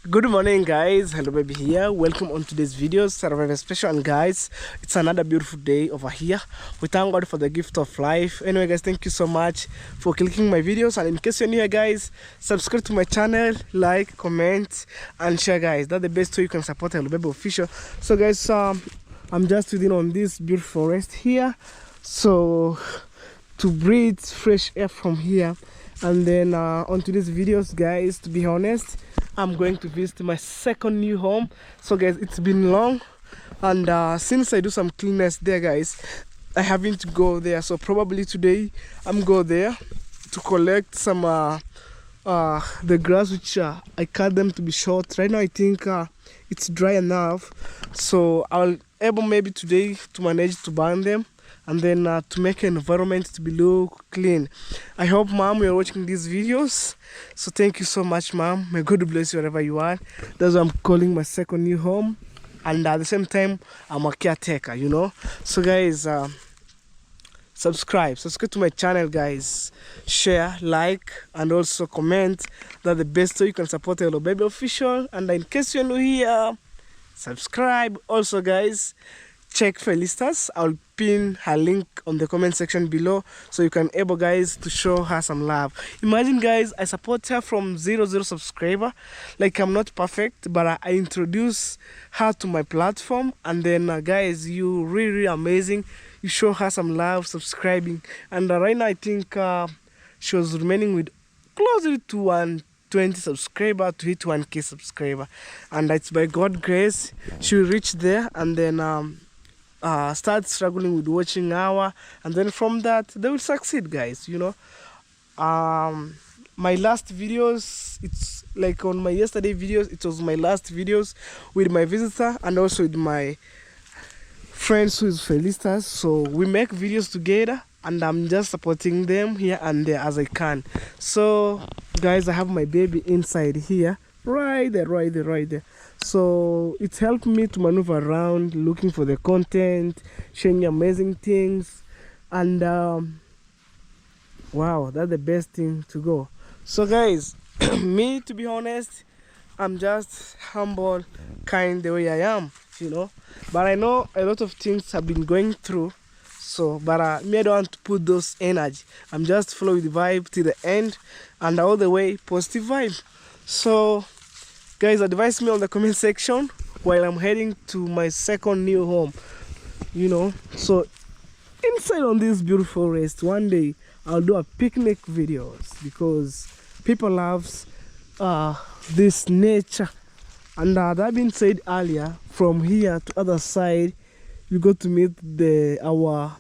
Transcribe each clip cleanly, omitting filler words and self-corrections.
Good morning, guys. Hello baby here. Welcome on today's video. Very special, and guys, it's another beautiful day over here. We thank God for the gift of life. Anyway guys, thank you so much for clicking my videos, and in case you're new here guys, subscribe to my channel, like, comment and share guys. That's the best way you can support Hello Baby Official. So guys, I'm just sitting on this beautiful forest here, so to breathe fresh air from here. And then on today's videos guys, to be honest, I'm going to visit my second new home. So guys, it's been long, and since I do some cleanness there guys, I haven't go there. So probably today I'm go there to collect some the grass which I cut them to be short. Right now I think it's dry enough, so I'll able maybe today to manage to burn them, and then to make an environment to be look clean. I hope mom you're watching these videos, so thank you so much mom. May God bless you wherever you are. That's why I'm calling my second new home, and at the same time I'm a caretaker, you know. So guys, subscribe to my channel guys, share, like and also comment. That's the best way you can support Hello Baby Official. And in case you're new here, subscribe. Also guys, check Felicitas. I'll pin her link on the comment section below, so you can able guys to show her some love. Imagine guys, I support her from 0 subscriber. Like, I'm not perfect, but I introduce her to my platform, and then guys, you really amazing. You show her some love subscribing, and right now I think she was remaining with closer to 120 subscriber to hit 1K subscriber, and it's by God grace she will reach there, and then start struggling with watching hour, and then from that they will succeed guys, you know. My last videos, it's like on my yesterday videos, it was my last videos with my visitor and also with my friends who is Felicitas. So we make videos together, and I'm just supporting them here and there as I can. So guys, I have my baby inside here, right there. So it's helped me to maneuver around, looking for the content, sharing amazing things, and wow, that's the best thing to go. So guys, me, to be honest, I'm just humble, kind the way I am, you know. But I know a lot of things have been going through, so but me, I don't want to put those energy. I'm just follow the vibe till the end, and all the way positive vibe. So guys, advise me on the comment section while I'm heading to my second new home, you know. So inside on this beautiful forest, one day I'll do a picnic videos, because people loves this nature. And that being said earlier, from here to other side you go to meet our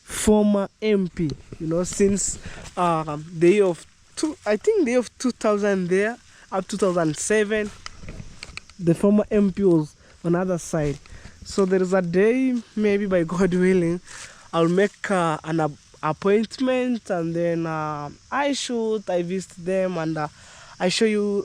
former MP, you know, since the year of the year of 2000 there up 2007, the former MP was on the other side. So there is a day, maybe by God willing, I'll make an appointment, and then I visit them, and I show you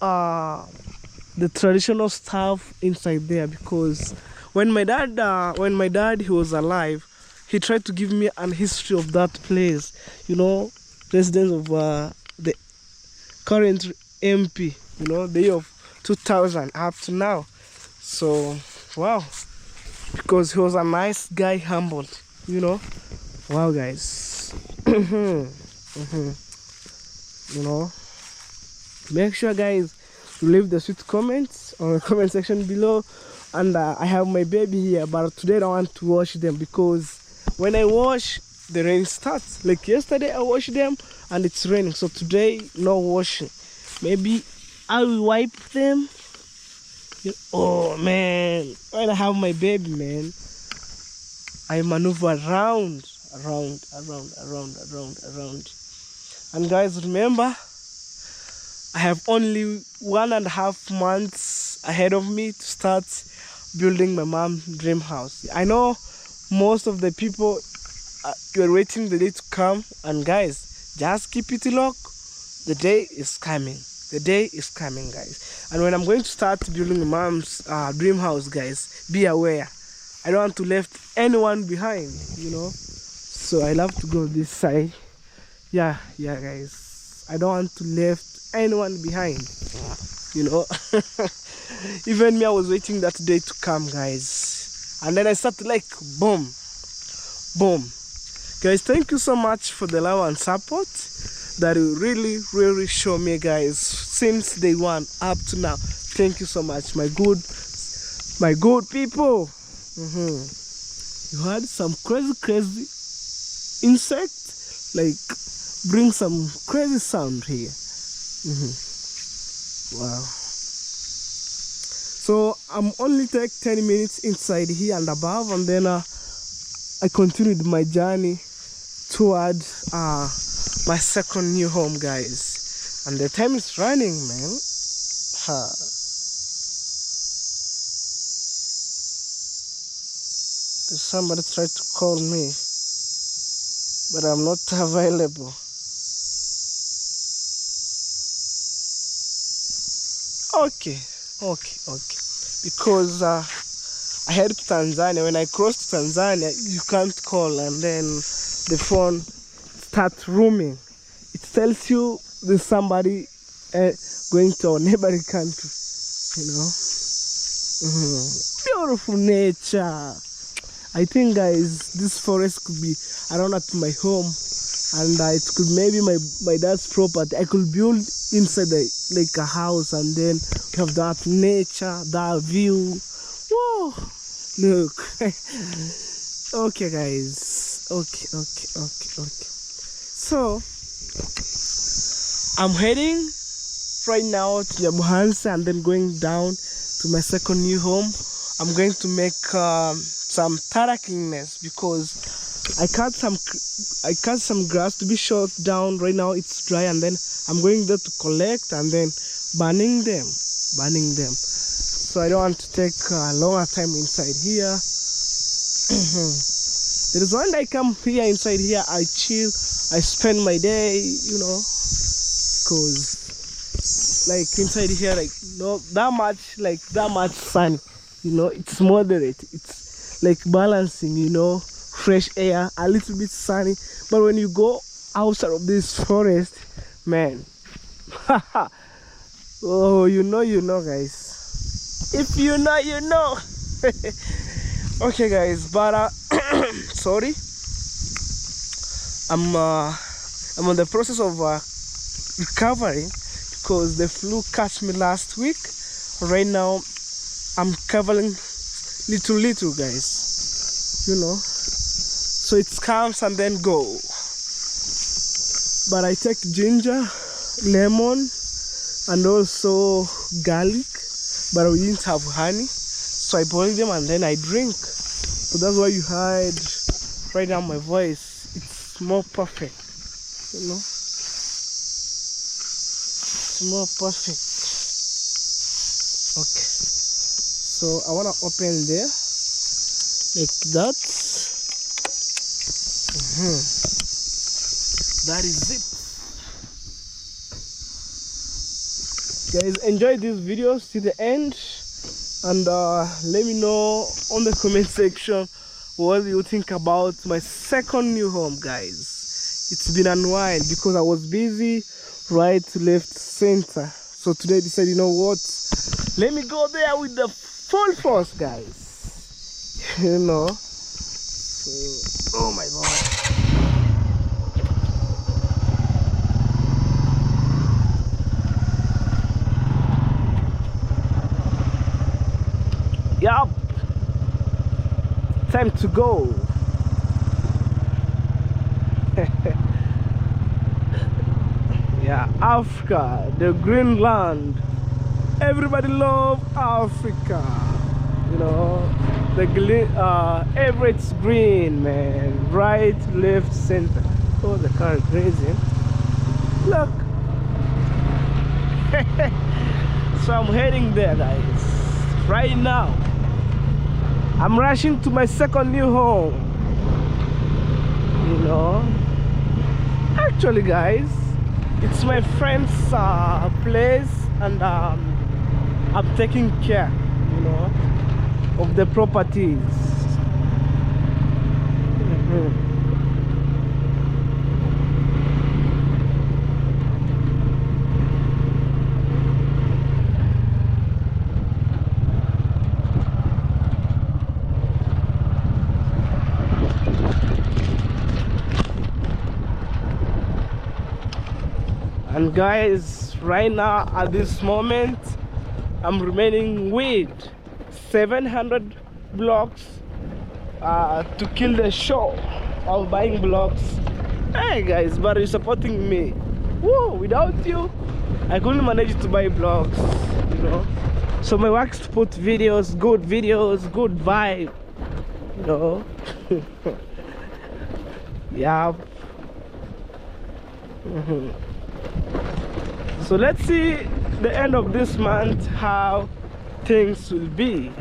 the traditional stuff inside there. Because when my dad he was alive, he tried to give me an history of that place, you know, residents of the current MP, you know, the year of 2000 up to now. So wow, because he was a nice guy, humbled, you know. Wow guys. You know, make sure guys you leave the sweet comments on the comment section below. And I have my baby here, but today I don't want to wash them, because when I wash, the rain starts. Like yesterday I washed them and it's raining, so today no washing. Maybe I will wipe them. Oh man, when I have my baby, man, I maneuver around. And guys, remember, I have only 1.5 months ahead of me to start building my mom's dream house. I know most of the people you're waiting the day to come, and guys, just keep it locked. The day is coming. Guys. And when I'm going to start building my mom's dream house, guys, be aware, I don't want to left anyone behind, you know. So I love to go this side. Yeah guys, I don't want to left anyone behind, you know. Even me, I was waiting that day to come, guys, and then I started like boom, boom. Guys, thank you so much for the love and support that you really show me, guys, since day one up to now. Thank you so much, my good people. You had some crazy insect, like bring some crazy sound here. Wow. So I'm only take 10 minutes inside here and above, and then I continued my journey toward my second new home, guys. And the time is running, man. There's somebody tried to call me, but I'm not available. Okay. Because I head to Tanzania. When I cross to Tanzania, you can't call, and then the phone starts rooming. It tells you there's somebody going to our neighboring country, you know. Beautiful nature. I think, guys, this forest could be around at my home, and it could maybe my dad's property. I could build inside like a house, and then we have that nature, that view. Whoa, look. Okay, guys. Okay. So I'm heading right now to Nyabuhansa, and then going down to my second new home. I'm going to make some taraking nest, because I cut some grass to be short down. Right now it's dry, and then I'm going there to collect and then burning them. So I don't want to take a longer time inside here. There is one day I come here inside here, I chill, I spend my day, you know, cause like inside here, like not that much sun, you know. It's moderate, it's like balancing, you know, fresh air, a little bit sunny. But when you go outside of this forest, man, oh, you know, guys. If you know, you know. Okay, guys, but sorry, I'm on the process of recovering, because the flu catch me last week. Right now I'm covering little, guys, you know. So it comes and then go. But I take ginger, lemon, and also garlic, but we didn't have honey, so I boil them and then I drink. So that's why you heard right now my voice, it's more perfect, you know. It's more perfect. Okay, so I want to open there like that. That is it, guys. Enjoy this video to the end, and let me know on the comment section what you think about my second new home, guys. It's been a while because I was busy, right, left, center. So today I decided, you know what, let me go there with the full force, guys. You know. So, oh my god. Yup, time to go. Yeah, Africa, the green land. Everybody love Africa. You know, everything's green, man. Right, left, center. Oh, the car is grazing. Look. So I'm heading there, guys. Right now. I'm rushing to my second new home. You know, actually, guys, it's my friend's place, and I'm taking care, you know, of the properties. And guys, right now at this moment I'm remaining with 700 blocks to kill the show of buying blocks. Hey guys, but you're supporting me. Whoa, without you I couldn't manage to buy blocks, you know. So my work is to put videos, good vibe, you know. Yeah. So let's see the end of this month how things will be,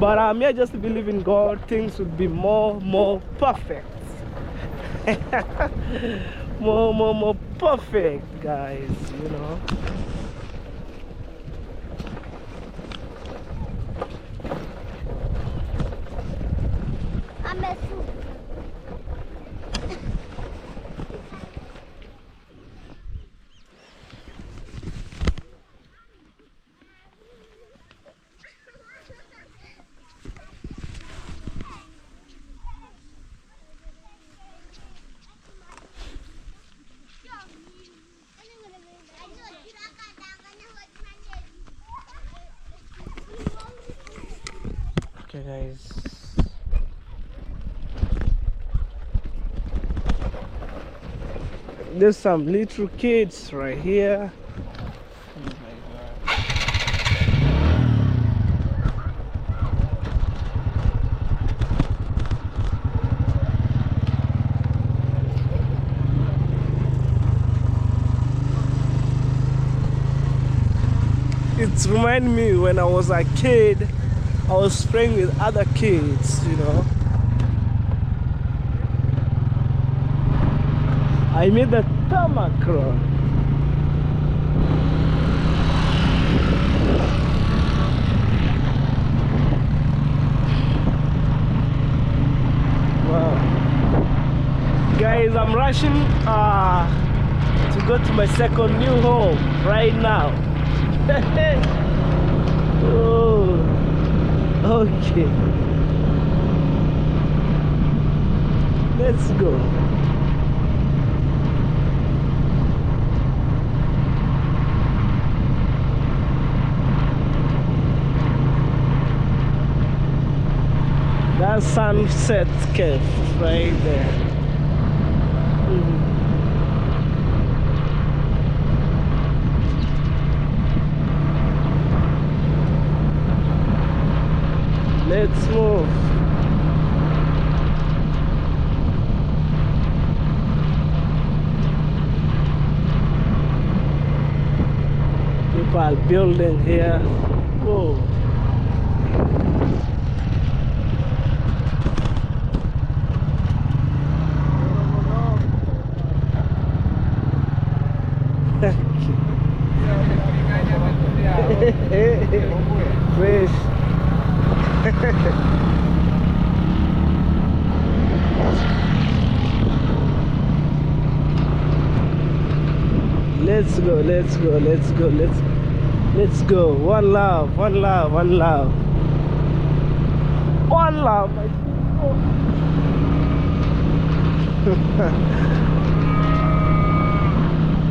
but I'm here just to believe in God. Things will be more perfect. more perfect, guys, you know. Okay guys, there's some little kids right here. It reminds me when I was a kid, I was playing with other kids, you know. I made the tarmac run. Wow. Guys, I'm rushing to go to my second new home right now. Oh, okay. Let's go. That sunset cave right there. Let's move. People are building here. Whoa. Fresh. Let's go, let's go, let's go, let's go. One love, one love, one love. One love, my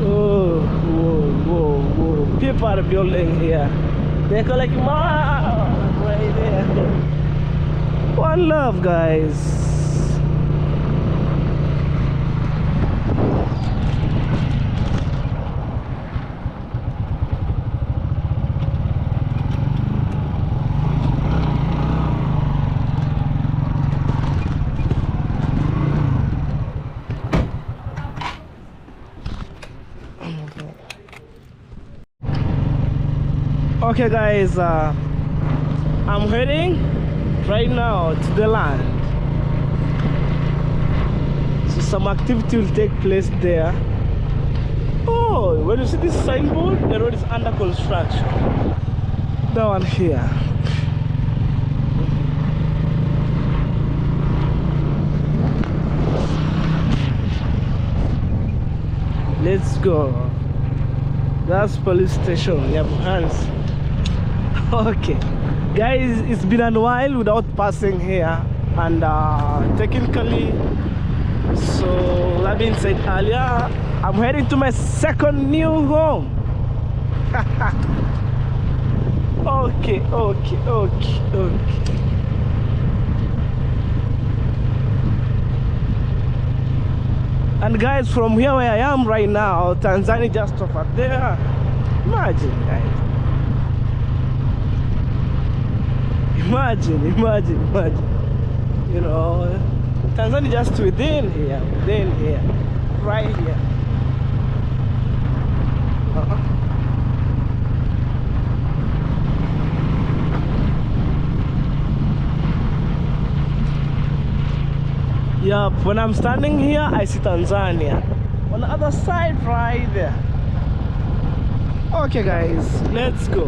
oh, whoa, whoa, whoa. People are building here. They're collecting right there. One love, guys. Okay guys, I'm heading right now to the land, so some activity will take place there. Oh, when you see this signboard, the road is under construction. That one here. Let's go. That's police station, Nyabuhansi. Okay guys, it's been a while without passing here, and technically, so like being said earlier, I'm heading to my second new home. Okay. And guys, from here where I am right now, Tanzania just over there. Imagine, guys. Imagine. You know, Tanzania just within here, right here. Yup, when I'm standing here, I see Tanzania. On the other side, right there. Okay guys, let's go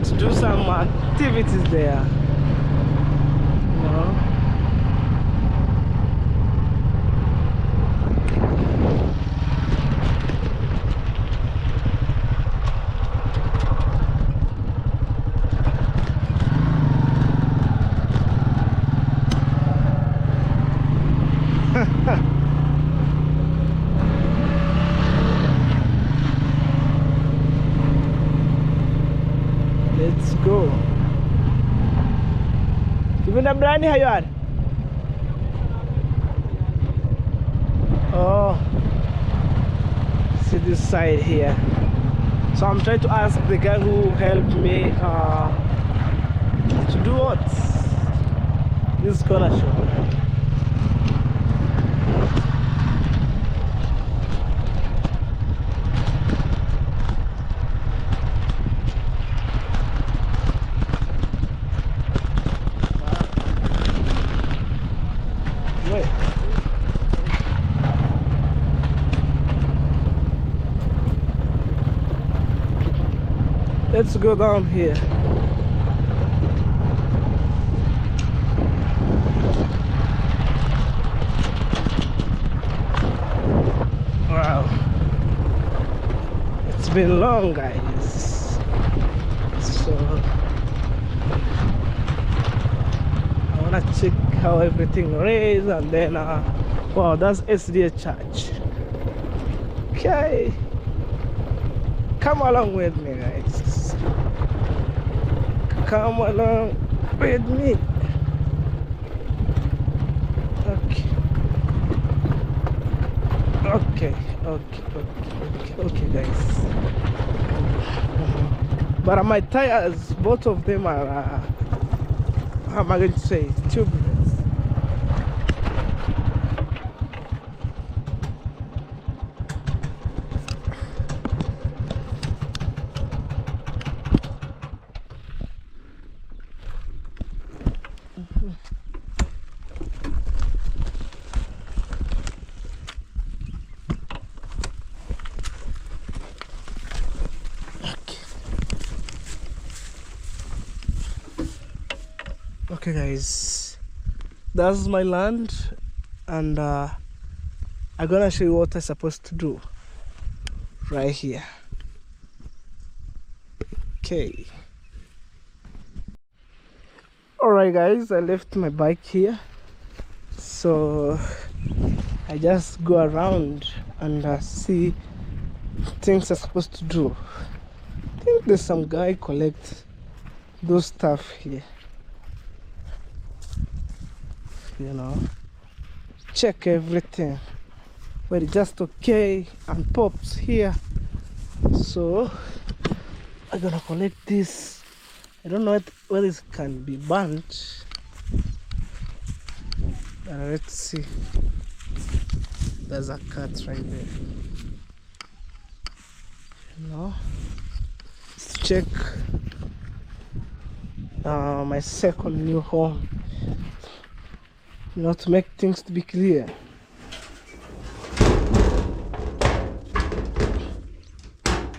to do some activities there. You know? Let's go. Gimana berani Haywan? Oh, see this side here. So I'm trying to ask the guy who helped me to do what? This corner shop. Let's go down here. Wow, it's been long, guys. So I wanna check how everything is, and then wow, that's SDA Church. Okay, come along with me, guys. Come along with me. Okay, guys. But my tires, both of them are how am I going to say, tubeless. Okay guys, that's my land, and I'm gonna show you what I'm supposed to do right here. Okay, alright guys, I left my bike here, so I just go around and see things I'm supposed to do. I think there's some guy collect those stuff here, you know, check everything, but it's just okay and pops here. So I'm gonna collect this. I don't know whether this can be burnt. Let's see. There's a cat right there. You know, let's check my second new home. You know, to make things to be clear.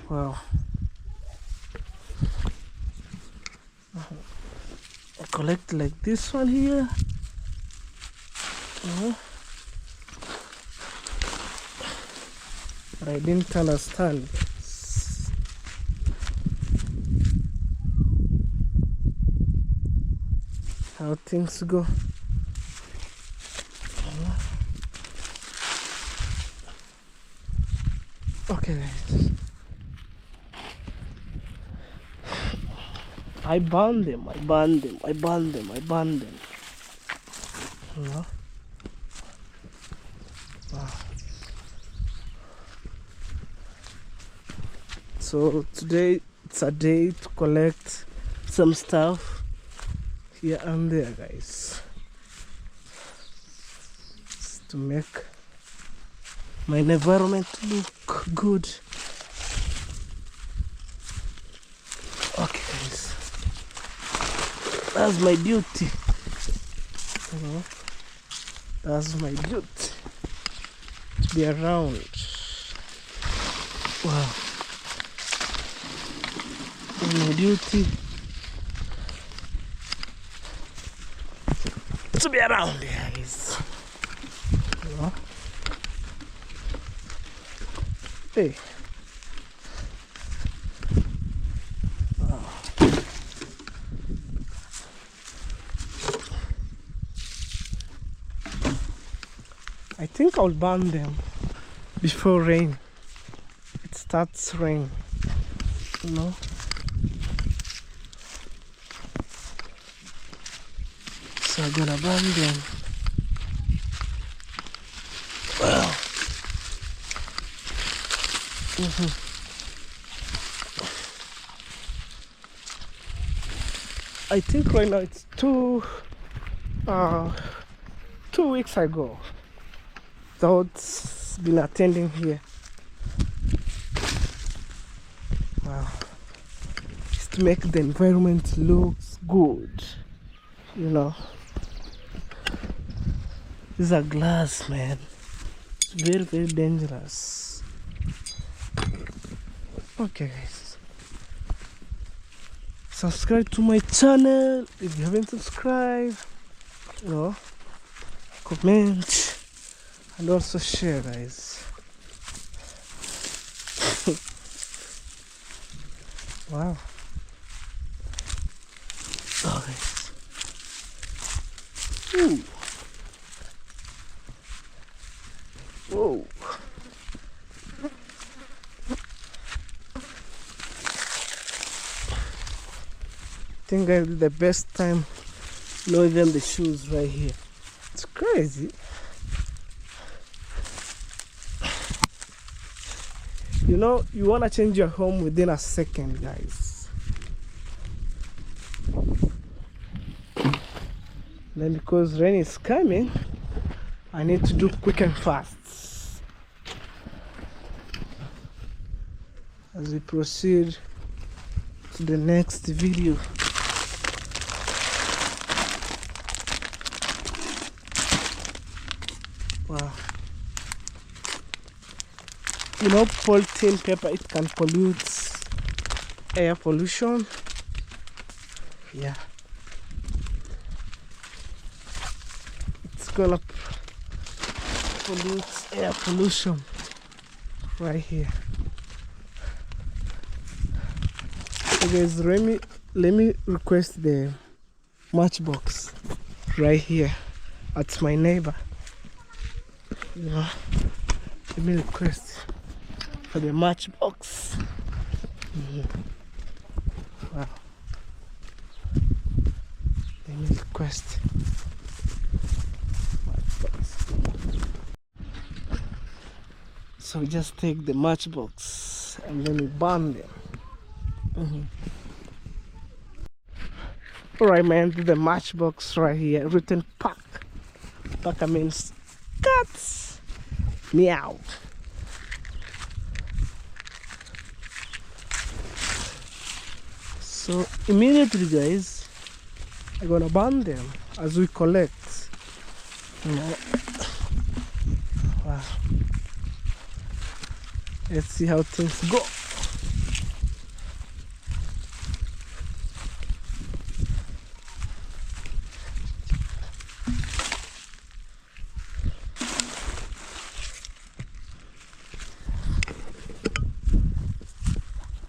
Wow. I collect like this one here. But I didn't understand how things go. Okay. I burn them. You know? Wow. So today it's a day to collect some stuff here and there, guys. It's to make my environment look good. Okay, guys. That's my duty. You know? That's my duty. To be around. Wow. That's my duty. To be around, guys. You know? Hey. Wow. I think I'll burn them before rain. It starts rain, you know. So I'm gonna burn them. Wow. I think right now it's 2 weeks ago that's been attending here. Wow. Just to make the environment looks good, you know. These are glass, man. It's very, very dangerous. Okay, guys. Subscribe to my channel if you haven't subscribed. You know, comment and also share, guys. Wow. Oh, guys. Ooh. Whoa. I think I did the best time loading the shoes right here. It's crazy. You know, you want to change your home within a second, guys. Then because rain is coming, I need to do quick and fast. As we proceed to the next video. Wow. You know, polythene paper, it can pollute air pollution. Yeah. It's gonna pollute air pollution right here. So guys, let me request the matchbox right here at my neighbor. You know, let me request for the matchbox. Wow. Let me request matchbox. So we just take the matchbox and then we burn them. Alright, man, the matchbox right here, written pack. Pack means cats. Meow. So immediately, guys, I'm gonna burn them as we collect. You know. Wow. Let's see how things go.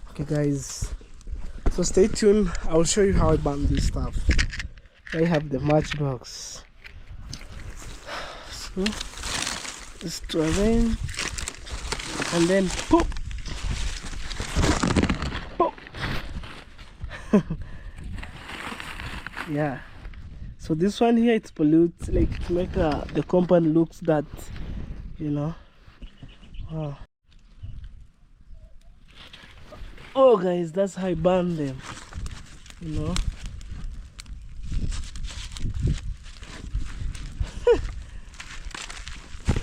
Okay, guys, so stay tuned. I'll show you how I burn this stuff. I have the matchbox. So let's try rain. and then pop, pop. Yeah, so this one here, it pollutes, like to make the compound looks that, you know. Wow. Oh guys, that's how I burn them, you know.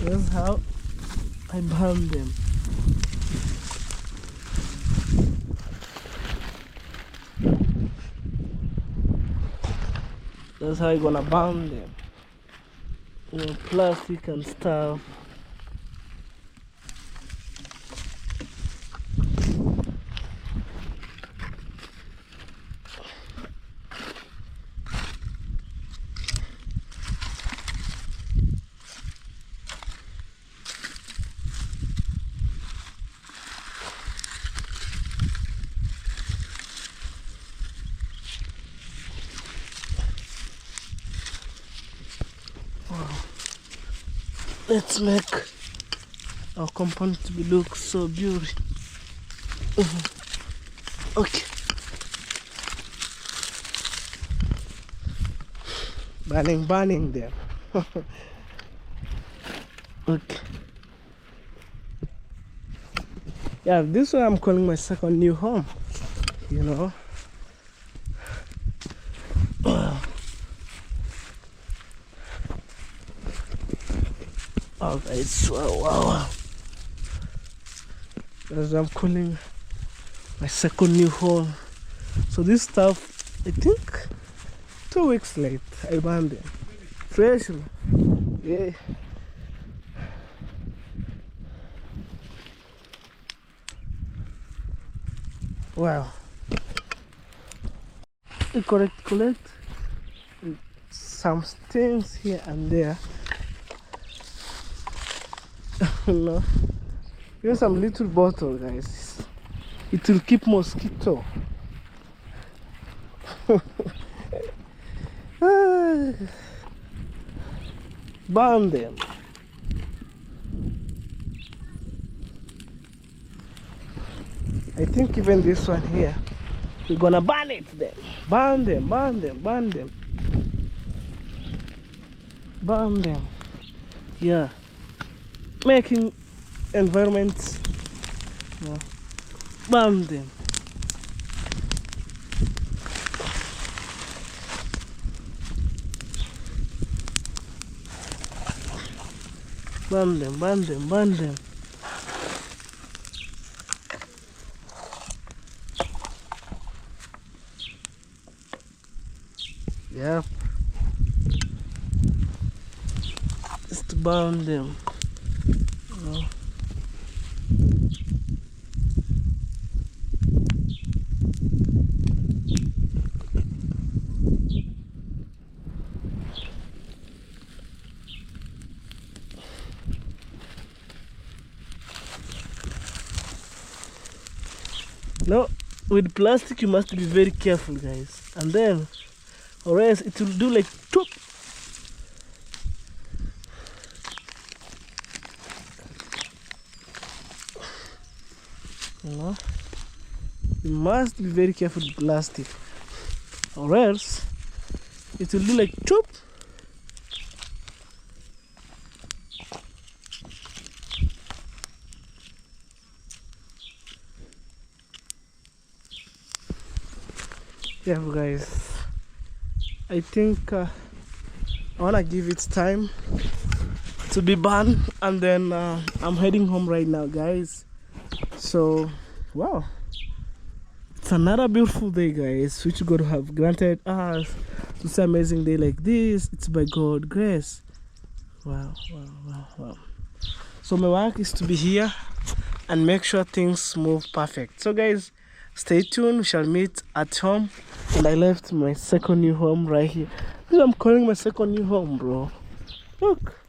That's how I burn them. That's how I gonna burn them. You know, plastic and stuff. Let's make our compound to look so beautiful. Okay. Burning there. Okay. Yeah, this one I'm calling my second new home, you know. Oh guys, wow. As I'm calling my second new home. So this stuff, I think 2 weeks late, I burned them. Fresh. Yeah. Wow. I collect some things here and there. You know, here's some little bottle, guys. It will keep mosquito. Burn them. I think even this one here, we're gonna burn it then. Burn them. Yeah. Making environments, you know, burn them. Burn them. Yeah. Just burn them. You know. No, with plastic you must be very careful, guys, and then or else it will do like toop. You know, you must be very careful with plastic, or else it will do like toop. Yeah, guys, I think I wanna give it time to be burned, and then I'm heading home right now, guys. So wow, it's another beautiful day, guys, which God have granted us. It's an amazing day like this. It's by God's grace. Wow. So my work is to be here and make sure things move perfect. So guys, stay tuned. We shall meet at home. And I left my second new home right here. This I'm calling my second new home, bro. Look,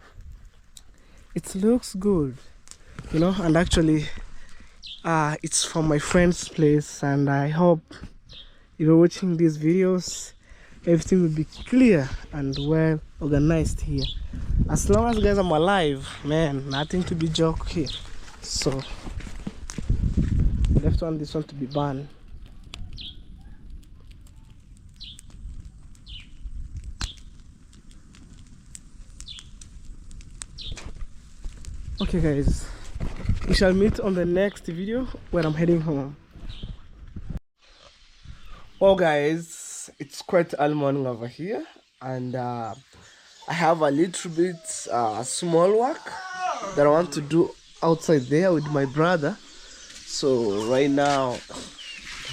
it looks good, you know. And actually it's from my friend's place, and I hope if you're watching these videos, everything will be clear and well organized here. As long as guys I'm alive, man, nothing to be joke here. So left one, this one to be burned. Okay guys, we shall meet on the next video when I'm heading home. Oh guys, it's quite early morning over here, and I have a little bit small work that I want to do outside there with my brother. So right now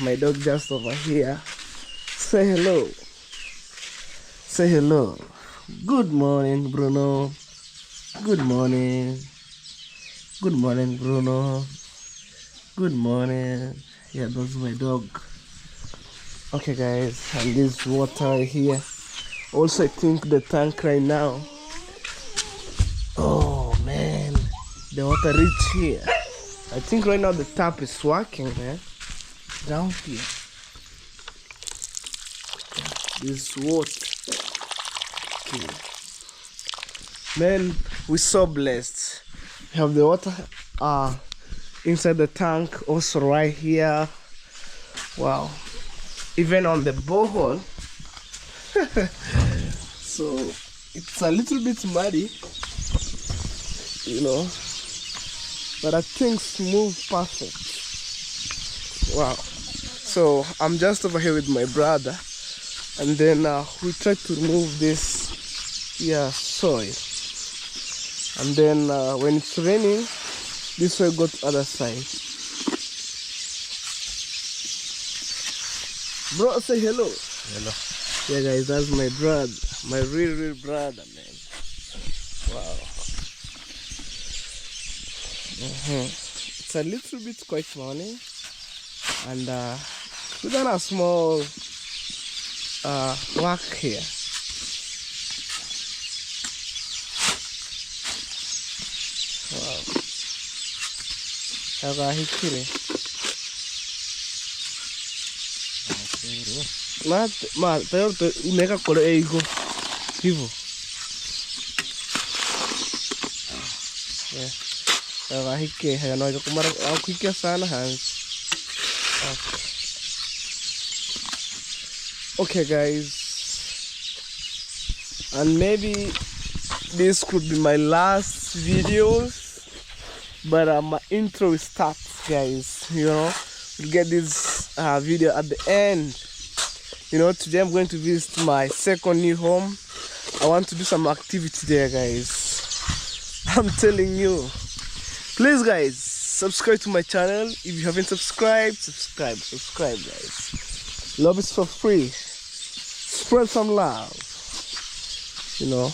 my dog just over here. Say hello. Say hello. Good morning, Bruno. Good morning. Good morning, Bruno. Good morning. Yeah, that's my dog. Okay guys, and this water here. Also I think the tank right now. Oh man, the water reach here. I think right now the tap is working, man. Down here. This water. Okay. Man, we're so blessed. We have the water inside the tank, also right here. Wow. Even on the borehole. So it's a little bit muddy, you know, but I think smooth, perfect. Wow. So I'm just over here with my brother, and then we try to remove this soil, and then when it's raining, this way go to other side. Bro, say hello. Hello. Yeah guys, that's my brother, my real brother, man. Wow. It's a little bit quite morning, and we done a small work here. Wow. Ma tayo to unaweka kolo ego hivyo. Yeah. Hiki hayanoja kumara au kuikia sana hands. Okay guys. And maybe this could be my last videos, but my intro will start, guys. You know, we'll get this video at the end. You know, today I'm going to visit my second new home. I want to do some activity there, guys. I'm telling you. Please, guys, subscribe to my channel. If you haven't subscribed, subscribe, guys. Love is for free. Spread some love. You know.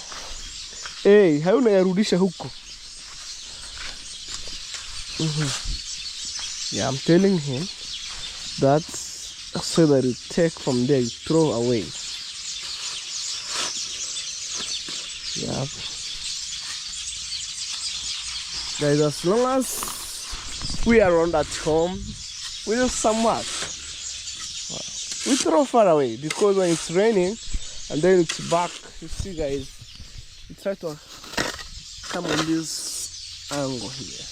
Hey, how unayarudisha huko? Yeah, I'm telling him that so that you take from there, you throw away. Yeah. Guys, as long as we are around at home, we do some work. We throw far away, because when it's raining and then it's back, you see guys, we try to come on this angle here.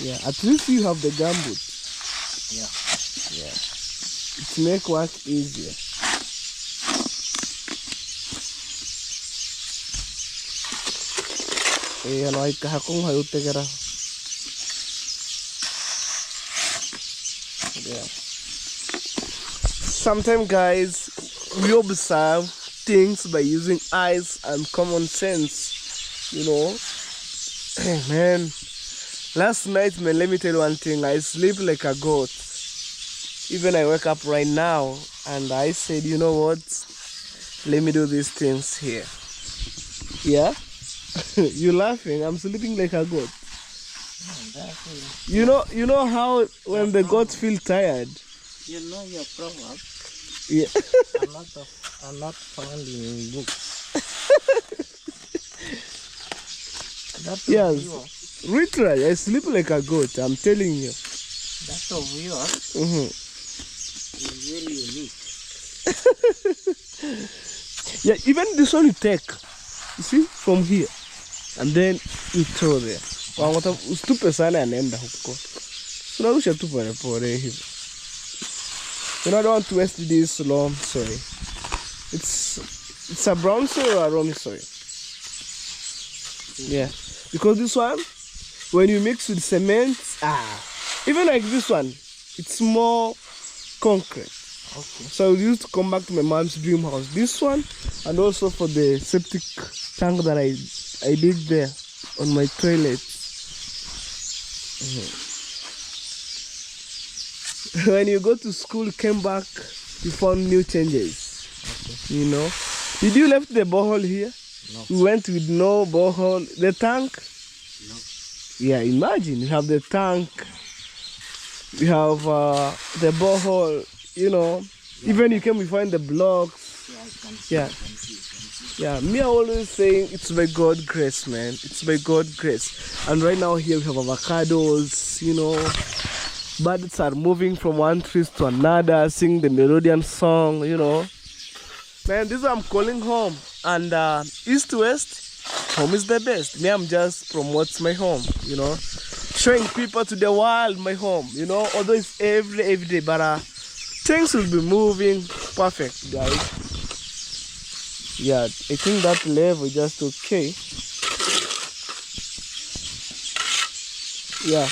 Yeah, at least you have the gumboot. Yeah. It make work easier. Sometimes, guys, we observe things by using eyes and common sense. You know, man. Last night, man, let me tell you one thing. I sleep like a goat. Even I wake up right now and I said, you know what? Let me do these things here. Yeah? You laughing? I'm sleeping like a goat. You know how when the goats feel tired? You know your proverb. Yeah. I'm not found in books. Yes. Literally, I sleep like a goat. I'm telling you. That's of yours. Is very unique. Yeah, even this one you take. You see, from here, and then you throw there. Usitupe sana anaenda huko. Tunarusha tu pole pole hivi. You know, I don't want to waste this loam soil. It's a brown soil or a loamy soil? Yeah. Because this one, when you mix with cement, even like this one, it's more concrete. Okay. So I used to come back to my mom's dream house. This one, and also for the septic tank that I did there on my toilet. When you go to school, came back, you found new changes. Okay. You know. Did you left the borehole here? No. We went with no borehole. The tank? No. Yeah, imagine you have the tank. You have the borehole. You know. Yeah. Even you can find the blocks. Yeah, I can see, yeah. I can see. Yeah, me always saying it's by God's grace, man. It's by God's grace. And right now here we have avocados, you know. Birds are moving from one tree to another, singing the melodious song, you know. Man, this is what I'm calling home. And east to west, home is the best. Me, I'm just promoting my home, you know. Showing people to the world my home, you know. Although it's every day, but things will be moving perfect, guys. Yeah, I think that level is just okay. Yeah.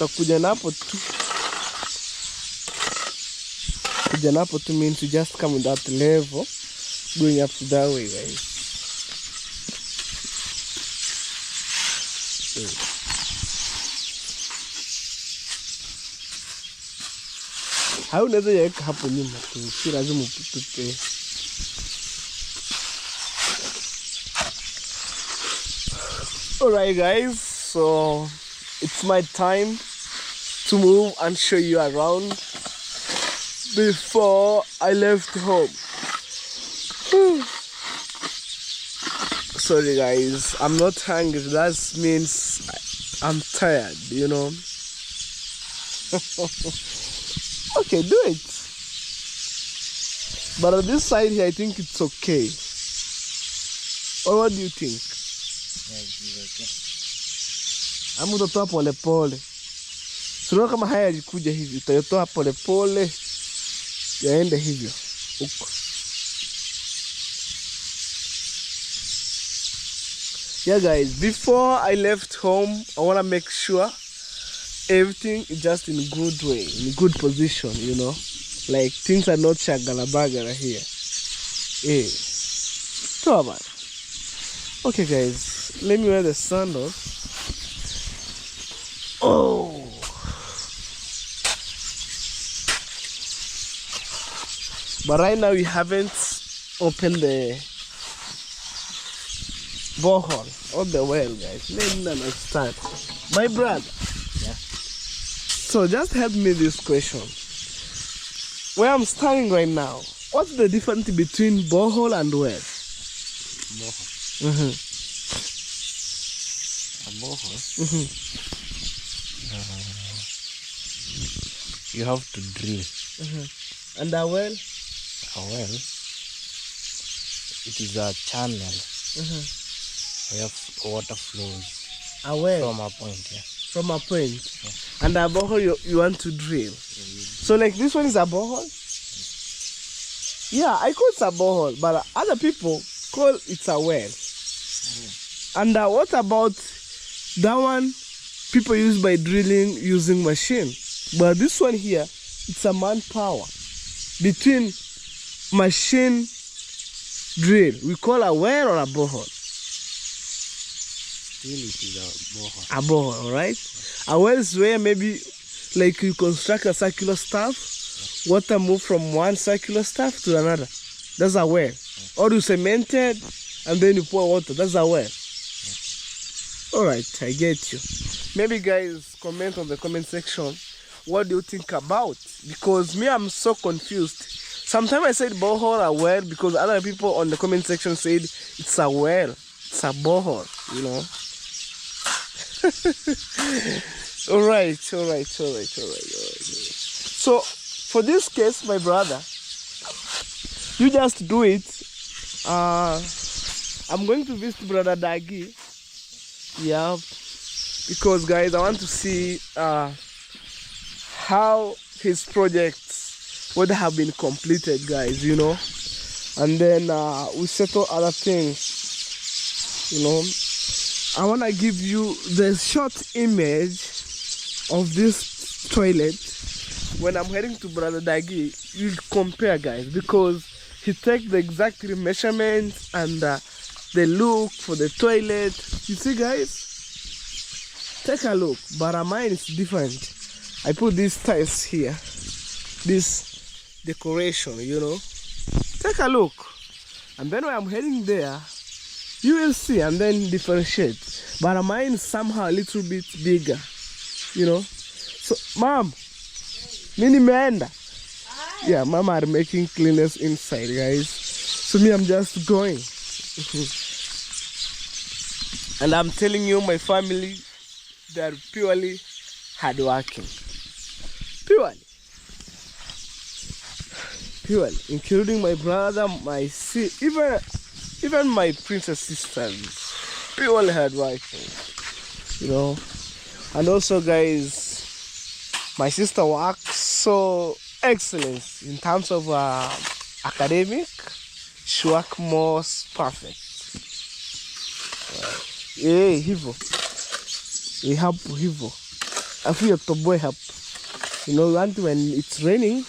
Kuja napo tu means you just come with that level, going up to that way, guys. How unaweza yaweka hapo nyuma tu, si lazima utupe. Alright guys, so it's my time to move and show you around before I left home. Sorry guys, I'm not hungry. That means I'm tired, you know. Okay, do it. But on this side here, I think it's okay. Or what do you think? Yeah, it's okay. Amu utatoa pole pole. Sio kama haya yalikuja hivi, utatoa pole pole yaende hivyo huko. Yeah guys, before I left home, I want to make sure everything is just in good way, in good position, you know. Like things are not shagalabagara here. Hey. So man. Okay guys, let me wear the sandals. Oh. But right now we haven't opened the borehole or the well, guys. Let me understand. My brother. Yeah. So just help me this question. Where I'm standing right now, what's the difference between borehole and well? Borehole. A borehole. You have to drill. And a well? A well, it is a channel where water flows. A well? From a point, yeah. From a point? Yeah. And a borehole you want to drill? So like this one is a borehole? Yeah, I call it a borehole, but other people call it a well. And what about that one people use by drilling using machine? But this one here, it's a manpower. Between machine drill, we call a well or a borehole? Still it is a borehole. A borehole, alright? A well is where maybe like you construct a circular staff, water move from one circular staff to another. That's a well. Or you cement it and then you pour water. That's a well. Alright, I get you. Maybe guys comment on the comment section. What do you think about? Because me, I'm so confused. Sometimes I said borehole or well because other people on the comment section said it's a well, it's a borehole, you know. Alright. So for this case, my brother, you just do it. I'm going to visit Brother Dagi Yeah, because guys, I want to see how his projects would have been completed, guys, you know, and then we settle other things, you know. I want to give you the short image of this toilet. When I'm heading to Brother Dagi, you compare, guys, because he takes the exact measurements and the look for the toilet. You see, guys, take a look, but mine is different. I put these tiles here, this decoration, you know. Take a look, and then when I'm heading there, you will see and then differentiate. But mine is somehow a little bit bigger, you know. So, Mom, Mini Manda. Yeah, Mama are making cleaners inside, guys. So me, I'm just going. And I'm telling you, my family, they are purely hardworking. Purely, including my brother, my even my princess sisters, purely hardworking, you know. And also, guys, my sister works so excellent in terms of academic. She works most perfect. Yeah, hivyo. We help hivyo. I feel the boy help. You know, when it's raining,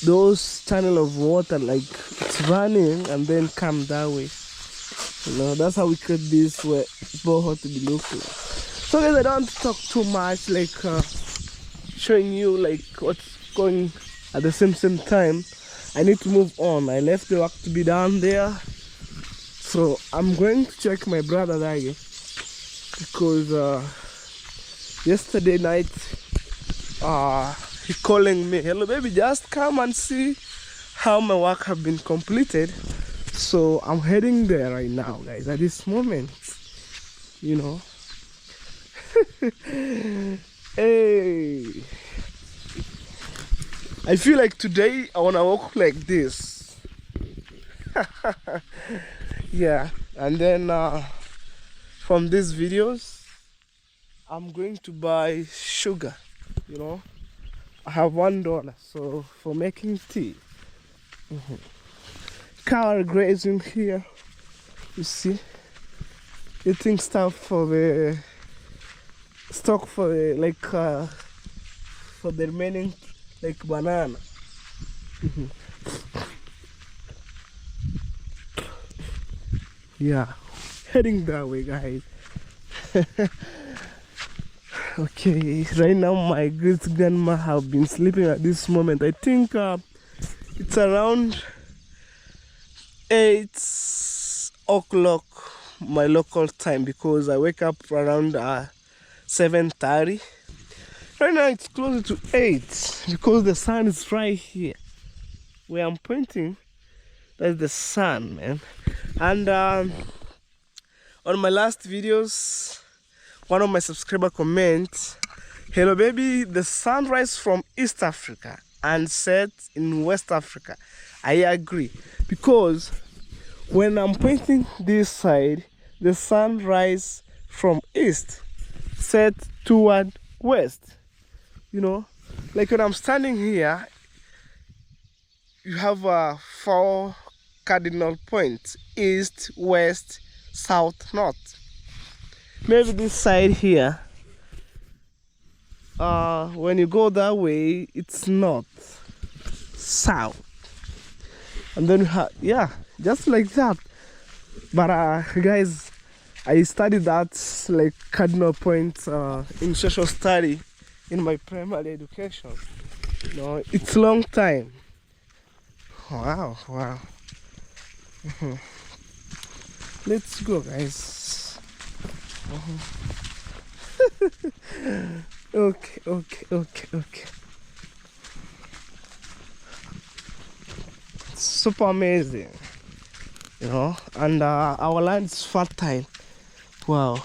those channel of water like it's running and then come that way. You know, that's how we create this where for to be looking. So guys, I don't want to talk too much, like showing you like what's going at the same time. I need to move on. I left the work to be down there, so I'm going to check my brother there because yesterday night he calling me, hello baby, just come and see how my work have been completed. So I'm heading there right now, guys, at this moment, you know. Hey, I feel like today I wanna walk like this. Yeah, and then from these videos I'm going to buy sugar, you know. I have $1, so for making tea. Cow grazing here, you see, eating stuff for the stock for the for the remaining like banana. Yeah, heading that way, guys. Okay, right now my great grandma have been sleeping at this moment. I think it's around 8 o'clock my local time, because I wake up around 7:30. Right now it's closer to 8 because the sun is right here where I'm pointing. That's the sun, man. And on my last videos, one of my subscriber comments, hello baby, the sunrise from East Africa and set in West Africa. I agree, because when I'm pointing this side, the sunrise from east set toward west. You know, like when I'm standing here, you have 4 cardinal points: east, west, south, north. Maybe this side here, when you go that way, it's north, south, and then yeah, just like that. But guys, I studied that like cardinal points in social study in my primary education. You know, it's a long time. Wow. Let's go, guys. Okay. It's super amazing, you know, and our land is fertile. Wow.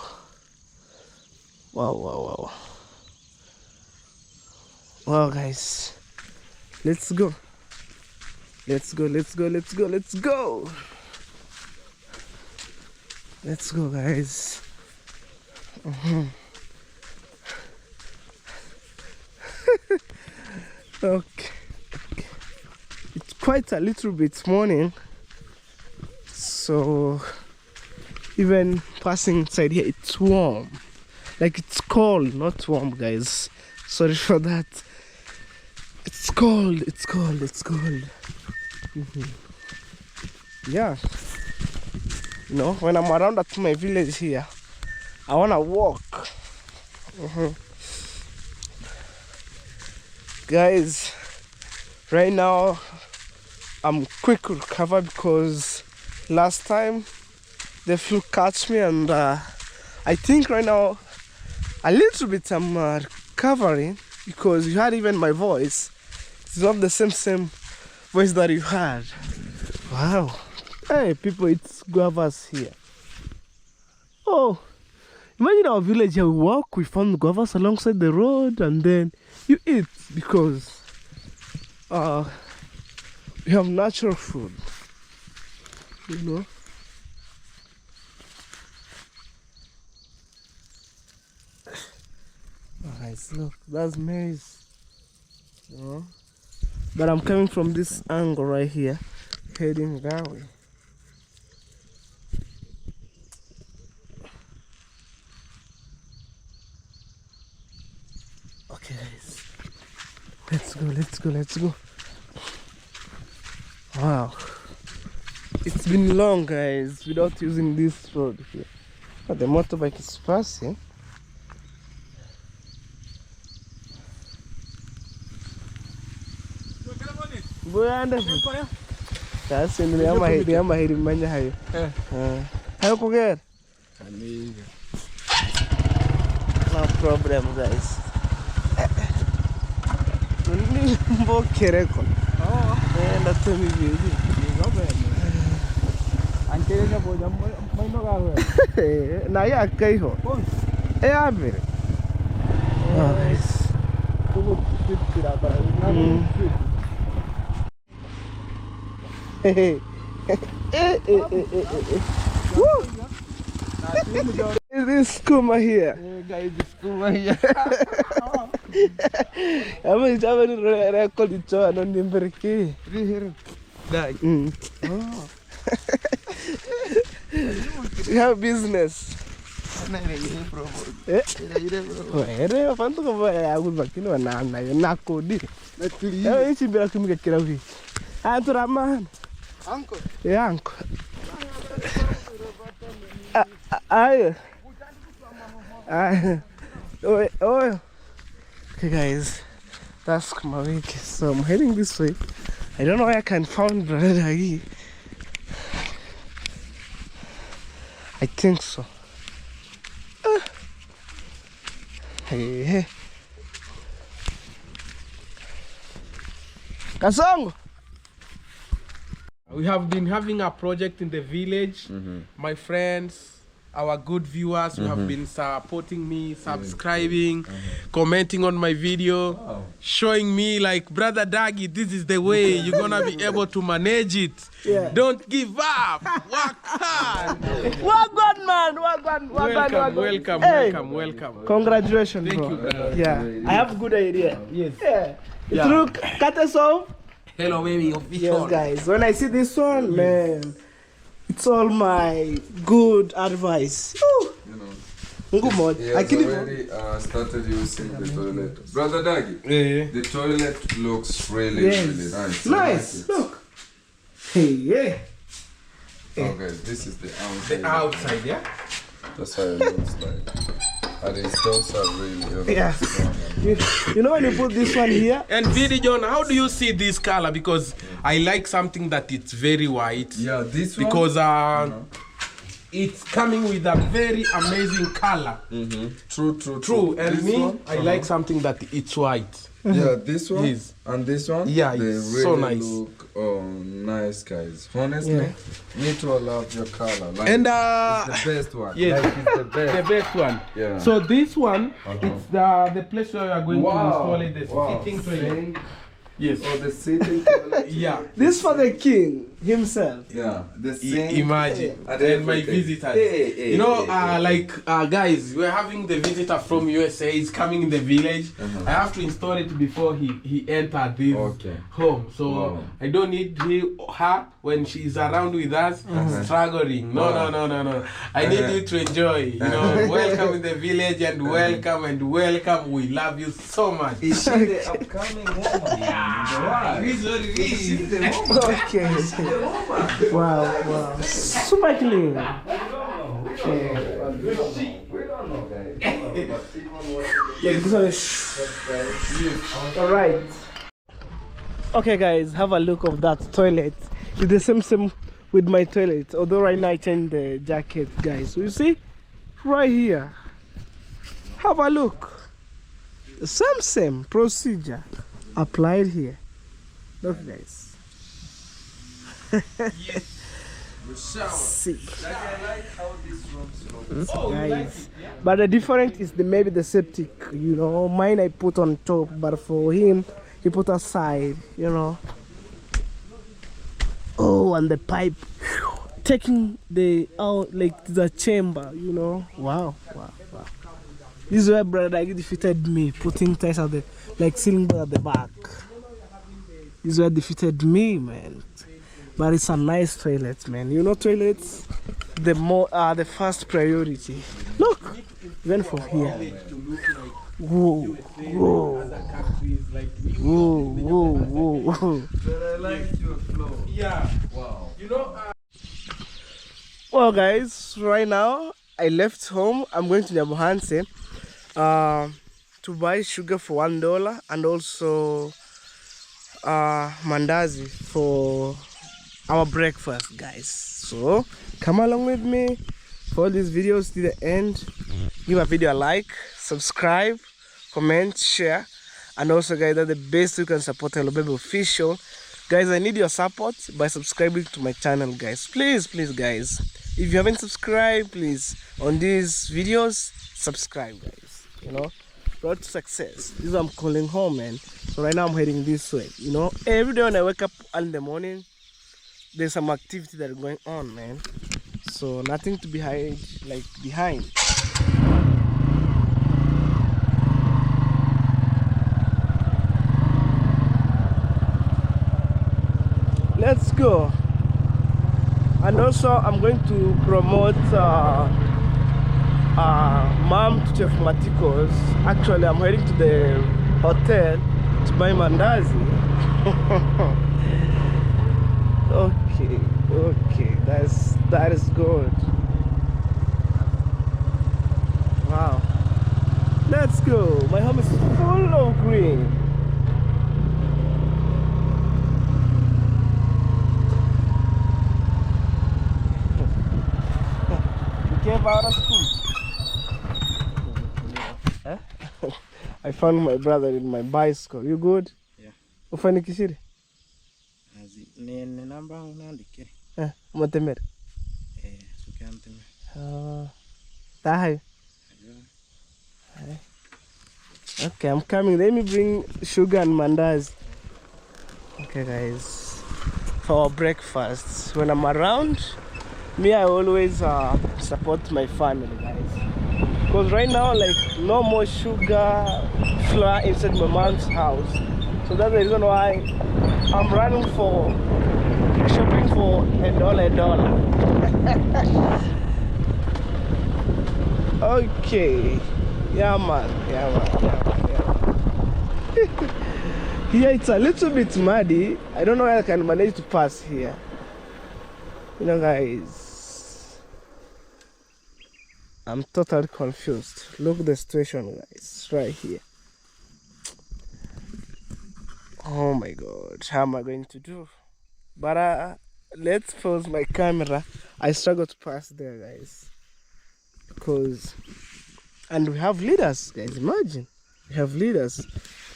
Wow, guys, let's go, guys. Okay. It's quite a little bit morning, so even passing inside here, it's warm. Like it's cold, not warm, guys. Sorry for that. It's cold. It's cold. It's cold. Yeah. You know, when I'm around at my village here, I wanna walk. Guys, right now I'm quick to recover because last time the flu catch me, and I think right now a little bit I'm recovering, because you heard even my voice. It's not the same voice that you had. Wow. Hey people, it's guavas here. Oh, imagine our village here. We walk, we found guavas alongside the road, and then you eat, because we have natural food, you know. Guys, look, that's maize, you know. But I'm coming from this angle right here, heading that way. Okay guys, let's go. Wow, it's been long, guys, without using this road here. But the motorbike is passing. Kasi niliya mahiri manya hayo. Hayo kuger. No problem, guys. Mbokere ko. Ndatumi bibi. Antelenya boja maino gawe. Na ya kai ho. Abre. Guys. Tudo tira para. Woo! This Kuma here. Guys, this Kuma here. I'm going to record it so I don't remember it. You have business. Uncle. Yeah, uncle. Aye. Oh. Okay, guys, that's my week. So I'm heading this way. I don't know where I can find Brother Dagi. I think so. Hey. Kasongo. We have been having a project in the village. My friends, our good viewers who have been supporting me, subscribing, commenting on my video, showing me like, Brother Dagi, this is the way you're gonna be able to manage it. Yeah. Don't give up. Work hard. Wagwan, man. Wagwan. Hey. Welcome. Congratulations, Thank bro. you, brother. Yeah, I have a good idea. Yes. Yeah. Yeah. Through Katasov. Hello, baby. Yes, guys. When I see this one, man, it's all my good advice. Good morning. He has already started using the toilet. Brother Dagi, the toilet looks really nice. Nice. Look. Hey, yeah. Okay, this is the outside. The outside, yeah? That's how it looks like. And his doors are really Yeah. You know when you put this one here? And Billy John, how do you see this color? Because I like something that it's very white. Yeah, this one. Because it's coming with a very amazing color. True. And this me, one? I like something that it's white. Yeah, this one Yes. and this one. Yeah, they it's really so nice. look nice, guys. Honestly, me too. I love your color. Like, And it's the best one. yes, Like, it's the best. the best one. Yeah. So this one, it's the place where you are going to install it, the sitting toilet. Sink. Yes. Or the sitting toilet. Yeah. This for the king. himself. Yeah, the same. Imagine. And And my everything. visitors. Hey, You know, hey. guys, we're having the visitor from USA. He's coming in the village. I have to install it before he entered this home. So I don't need her when she's around with us struggling. No. I need you to enjoy. You know, welcome in the village and welcome. We love you so much. Is she the upcoming woman? Yeah. It is what it is. She's the woman. Okay. Wow. Super clean. Okay. We don't know, guys. Yeah, this one is. Alright. Okay, guys, have a look of that toilet. It's the same with my toilet. Although right now I changed the jacket, guys. So you see, right here. Have a look. The same procedure applied here. Look, guys. See. Guys. But the difference is maybe the septic, you know. Mine I put on top, but for him he put aside, you know. Oh, and the pipe taking the out like the chamber, you know. Wow. This is where brother Dagi defeated me, putting ties at the like ceiling board at the back. This is where defeated me, man. But it's a nice toilet, man. You know, toilets, the first priority. Look, even from here. Whoa. But I like your flow. Yeah. Wow. You know, Well, guys, right now I left home. I'm going to Nyamuhanse to buy sugar for $1 and also mandazi for our breakfast, guys. So come along with me for all these videos to the end. Give a video a like, subscribe, comment, share, and also, guys, that's the best you can support Hello Baby Official. Guys, I need your support by subscribing to my channel, guys. Please, guys, if you haven't subscribed, please, on these videos, subscribe, guys. You know, road to success. This is what I'm calling home, man. So right now I'm heading this way. You know, every day when I wake up in the morning, there's some activity that is going on, man. So nothing to be behind. Let's go. And also I'm going to promote Mom to Chef Matiko's. Actually, I'm heading to the hotel to buy mandazi. Okay, that is good. Wow. Let's go. My home is full of green. You came out of school. Huh? I found my brother in my bicycle. You good? Yeah. Ufanikishire? Ni namba unaandikira. Umatemere? Sukiantemere. Tahayo. Okay, I'm coming. Let me bring sugar and mandazi. Okay, guys, for our breakfast. When I'm around, I always support my family, guys. Because right now, like, no more sugar, flour inside my mom's house. So that's the reason why I'm running for shopping for $1. Okay. Yeah, man. Here it's a little bit muddy. I don't know how I can manage to pass here. You know, guys, I'm totally confused. Look at the situation, guys, right here. Oh my god, how am I going to do? But let's pause my camera. I struggle to pass there, guys, and we have leaders, guys. Imagine, we have leaders.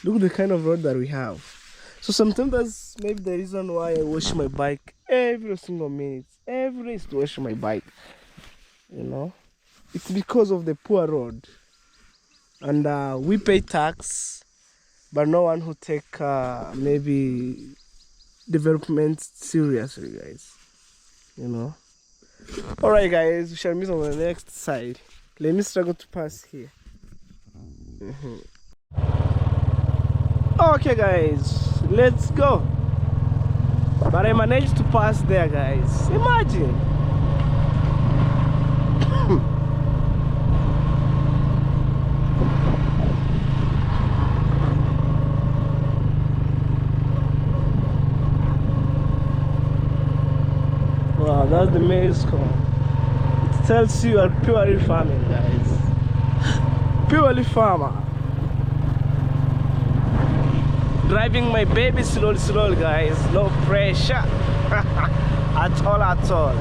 Look at the kind of road that we have. So sometimes that's maybe the reason why I wash my bike every single minute. Every day is to wash my bike. You know, it's because of the poor road, and we pay tax, but no one who take maybe development seriously, guys. You know. Alright, guys, we shall meet on the next side. Let me struggle to pass here. Okay, guys, let's go. But I managed to pass there, guys. Imagine. Wow, that's the maize corn. It tells you are purely farming, guys. Purely farmer. Driving my baby slowly, guys. No pressure. At all.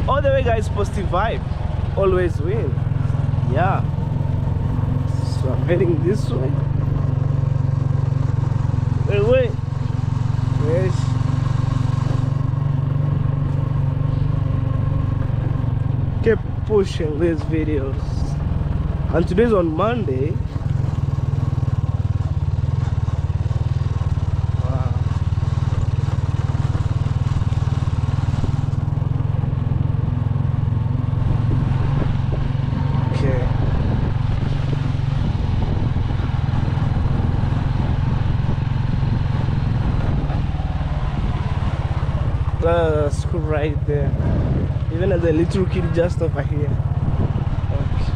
All the way, guys. Positive vibe. Always win. Yeah. So I'm heading this way. Wait. Yes. Keep pushing these videos. And today's on Monday. School right there. Even as a little kid just over here. Okay.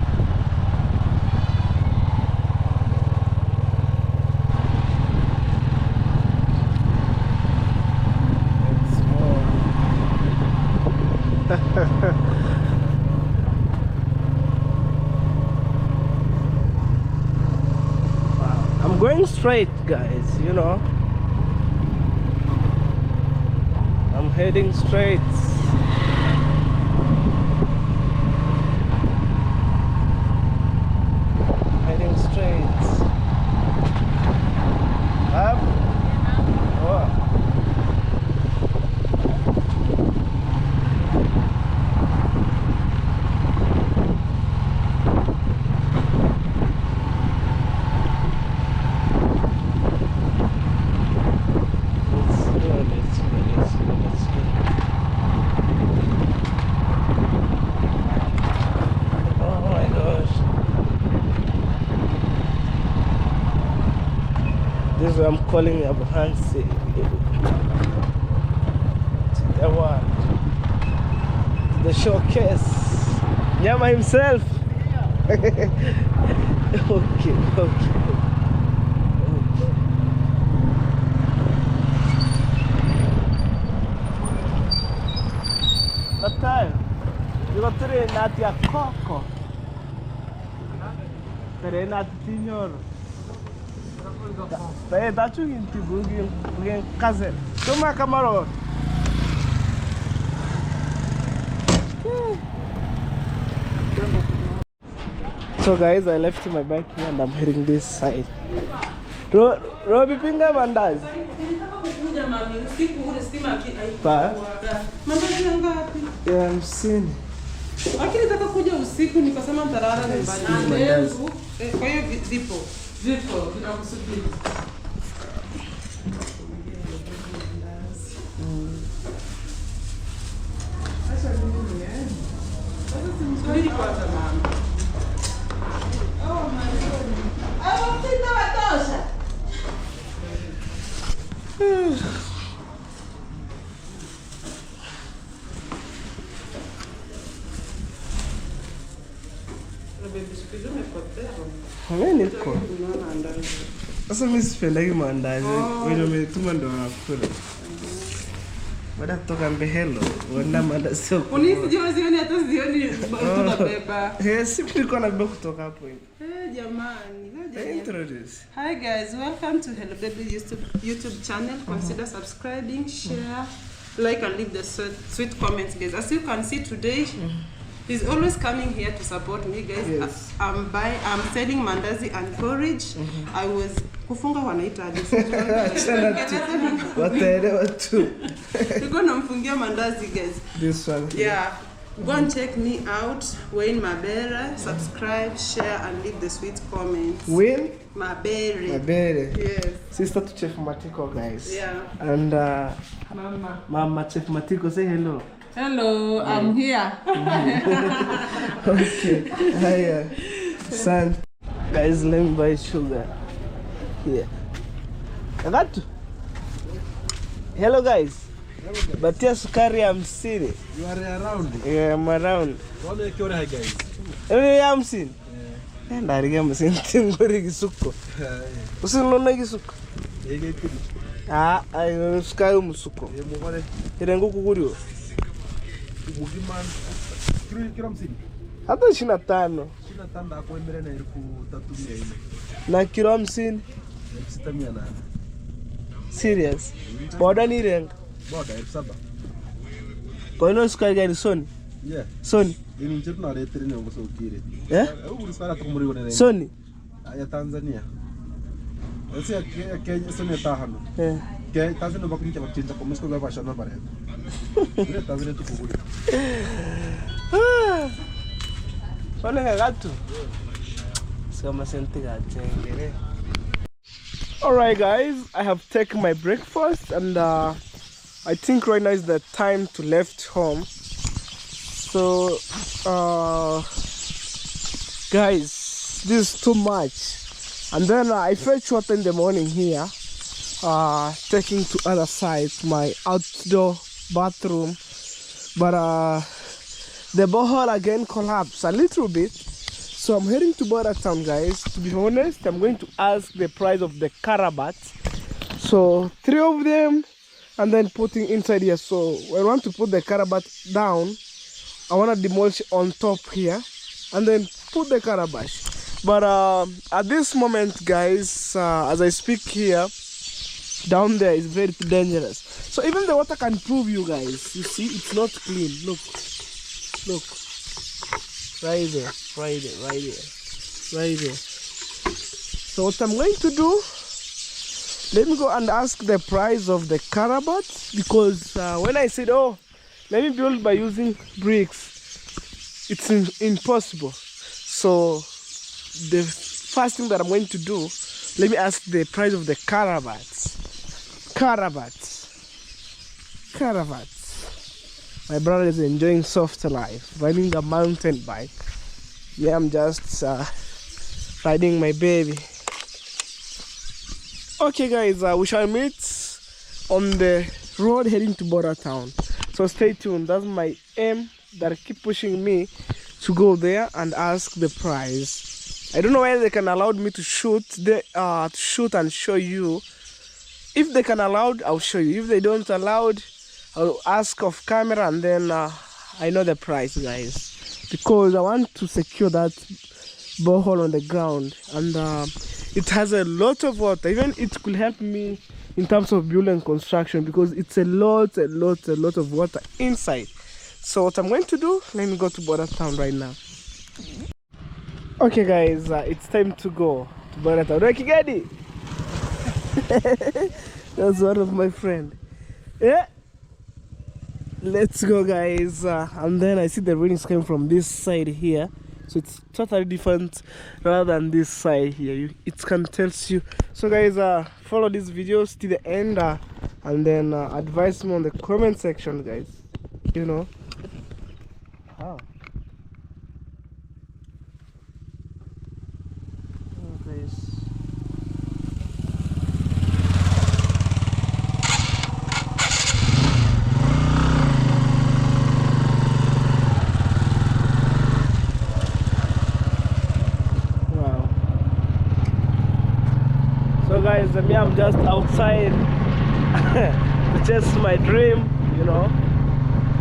It's more. Wow. I'm going straight, guys, you know. I'm heading straight. Heading straight. Up. Oh. This is what I'm calling Abu Hansi. The what? The showcase. Nyama himself. Okay. That time, you got to not your coco. Not tinyor. That's what you cousin. Toma camaro. So guys, I left my bike here and I'm heading this side. Robi pinga mandazi. Yeah, I'm seeing. Akilitaka kuja usiku nikasema mtarara nyumbani. Kwa hiyo vipo vinakusubiri. Acha mimi sasa simsubiri kwanza mama. Oh my god. Sita watosha. Niko. Sasa mimi sipendagi maandazi. Wewe umetuma ndo nakula. Baada kutoka Mbehelo, wenda maandazi sio. Unisijua zioni hata zioni tunabeba. Yes, nilikuwa nabeba kutoka hapo hivi. Jamani, introduce. Hi guys, welcome to Hello Baby YouTube channel. Consider subscribing, share, like and leave the sweet comments, guys. As you can see today, he's always coming here to support me, guys. Yes. I'm selling mandazi and porridge. I was kufunga wanaita hadi. Wataelewa tu. Niko namfungia mandazi, guys. This one. Yeah. Go and check me out, Wayne Mabere. Subscribe, share, and leave the sweet comments. Wayne Mabere. Mabere. Yes. Sister to Chef Matiko, guys. Yeah. And Mama. Mama Chef Matiko, say hello. Hello, I'm here. Okay. Hiya. Son. Guys, let me buy sugar. Here. I got to. Hello, guys. But yes, sukari hamsini. You are around. Yeah, I'm around. What are you guys? Every hamsini. Ndariga msinti ngori gisuko. Usinona gisuko. Ayo sukari musuko. Irengo kukurio. Mugiman. Kilo hamsini. Hata 25. 25 akwemerera na 3,400. Na kilo hamsini. 600. Serious. Boda ni renga. Boda 7,000. Kwa ino sukari gani Sony? Yeah. Sony. Ini mchetu na retri ni ngoso ukire. Eh? Uri sara tukumuri wone. Sony. Ya Tanzania. Ese ya Kenya Sony tahano. Eh. Ke Tanzania bakunja bakinja kwa msko ga bashana bare. Uri Tanzania tukuguri. Ole kagatu. Soma senti gachengere. Alright guys, I have taken my breakfast and I think right now is the time to left home. So guys, this is too much. And then I fetch water in the morning here, taking to other side, my outdoor bathroom. But the borehole again collapsed a little bit. So I'm heading to Border Town, guys. To be honest, I'm going to ask the price of the Karabat. So 3 of them, and then putting inside here. So when I want to put the Karabat down, I want to demolish on top here, and then put the Karabash. But at this moment, guys, as I speak here, down there is very dangerous. So even the water can prove you guys. You see, it's not clean. Look, look. Right there, right there, right there, right there. So what I'm going to do, let me go and ask the price of the Karabat, because when I said, oh, let me build by using bricks, it's impossible. So the first thing that I'm going to do, let me ask the price of the Karabats. Karavats. My brother is enjoying soft life, riding a mountain bike. Yeah, I'm just riding my baby. Okay guys, we shall meet on the road heading to Border Town. So stay tuned. That's my aim that keep pushing me to go there and ask the price. I don't know whether they can allow me to shoot and show you. If they can allow, I'll show you. If they don't allow, I'll ask off camera, and then I know the price, guys, because I want to secure that borehole on the ground, and it has a lot of water. Even it could help me in terms of building construction, because it's a lot of water inside. So what I'm going to do, let me go to Border Town right now. Okay guys, it's time to go to Border Town. Rekigedi. That's one of my friend. Yeah, let's go guys. And then I see the rain is coming from this side here, so it's totally different rather than this side here. It can tell you. So guys, follow these videos to the end, and then advise me on the comment section, guys. You know. Wow. Oh, guys. So guys, me, I'm just outside to chase my dream, you know.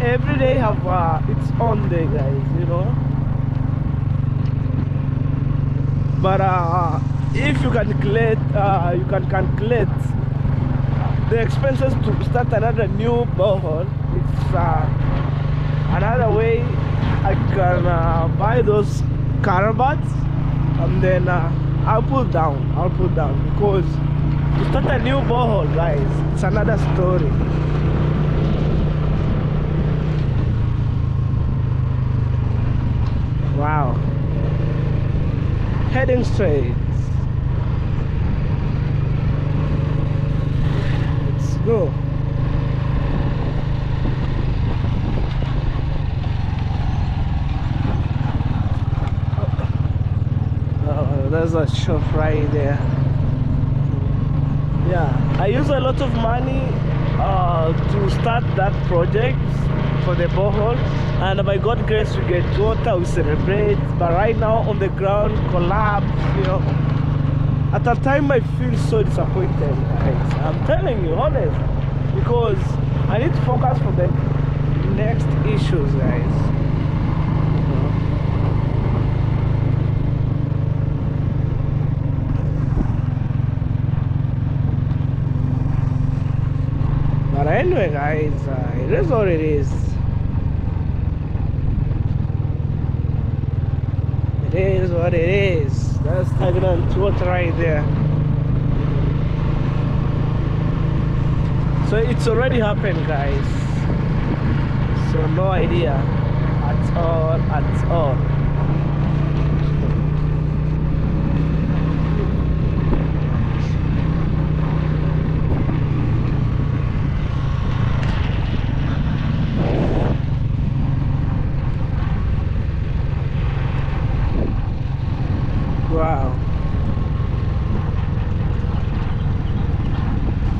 Every day have its own day, guys, you know. But if you can calculate the expenses to start another new borehole. It's another way I can buy those Karabats, and then I'll put down because to start a new borehole, guys, it's another story. Wow. Heading straight. Let's go. Oh, there's a shop right there. Yeah, I use a lot of money to start that project for the borehole, and by God's grace we get water, we celebrate. But right now on the ground, collapse, you know. At a time I feel so disappointed, guys. I'm telling you, honest, because I need to focus for the next issues, guys. But anyway, guys, it is what it is. It is what it is. That's stagnant water right there. So it's already happened, guys. So no idea at all, at all. Wow.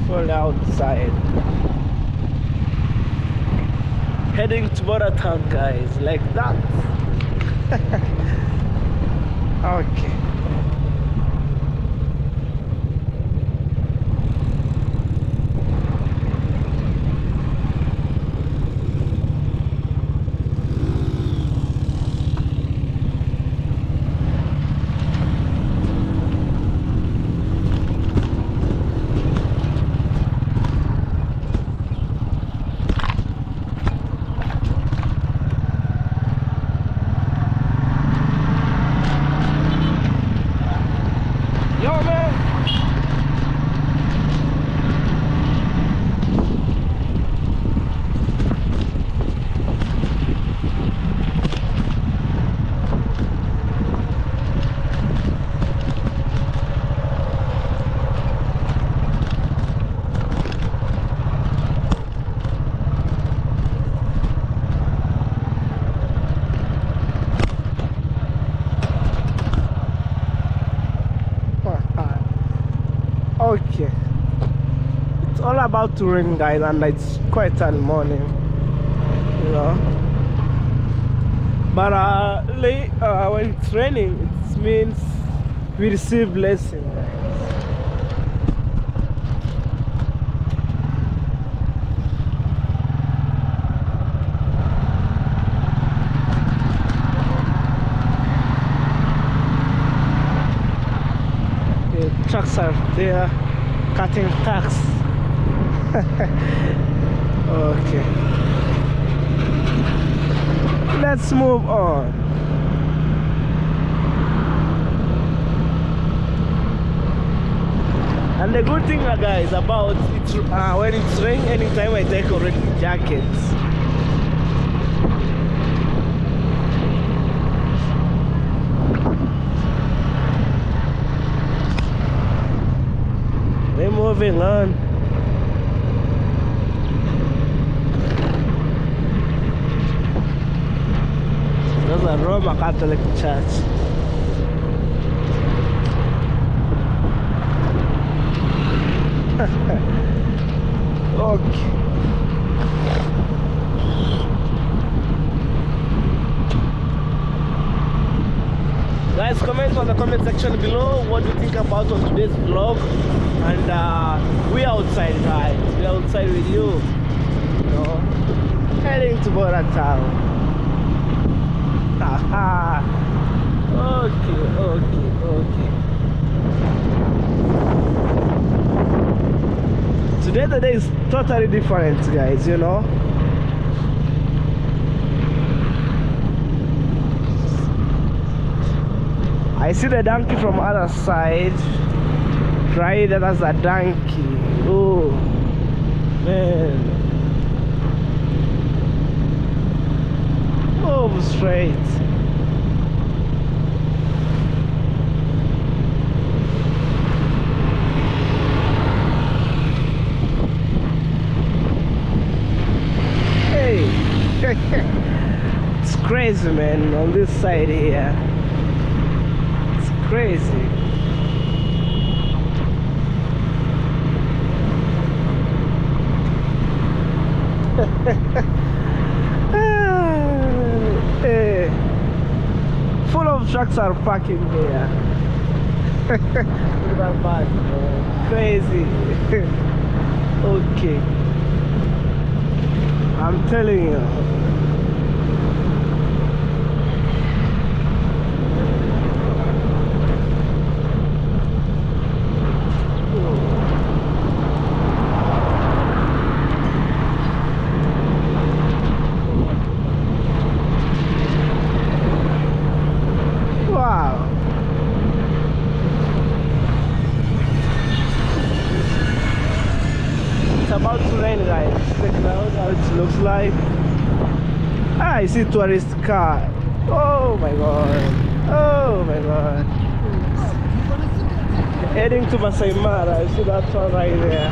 Full outside. Heading to Boratown, guys, like that. Okay. Okay, it's all about to rain, guys, and it's quite early morning, you know. But when it's raining, it means we receive blessing, guys. Trucks are there cutting tacks. Okay, let's move on. And the good thing, guys, about it, when it's raining, anytime I take already jackets. We're moving on. There's a Roman Catholic church. Okay. Guys, comment on the comment section below what you think about on today's vlog. And we're outside, guys. We're outside with you. You know, heading to Boratown. Haha. Okay. Today the day is totally different, guys, you know. I see the donkey from other side. Right, that's a donkey. Oh man. Move straight. side here. It's crazy. Hey. Full of trucks are parking here. Look at that bag, crazy. Okay, I'm telling you. Wow. It's about to rain, guys. Check it out how it looks like. Ah, I see tourist car. Oh my god. Oh my god. Heading to Masai Mara. I see that one right there.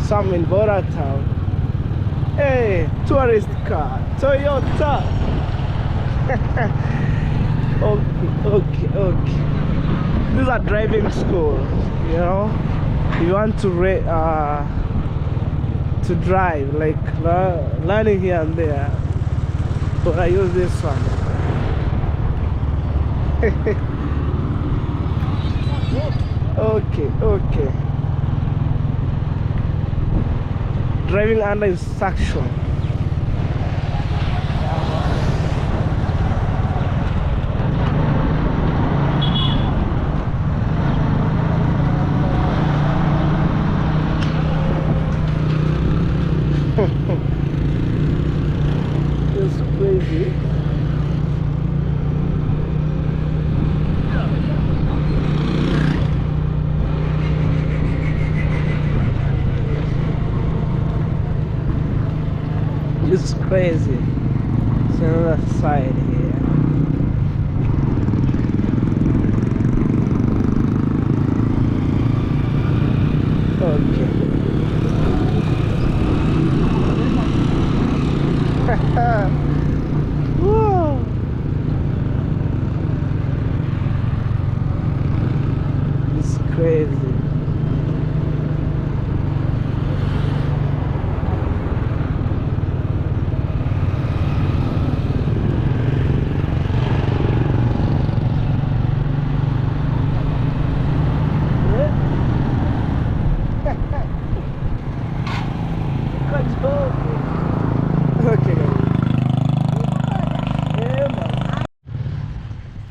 Some in Bora town. Hey, tourist car. Toyota. Okay. These are driving school, you know. You want to drive, like learning here and there. But I use this one. Okay. Driving under instruction. It's crazy. It's crazy. It's another side here. Okay. Whoa. It's crazy.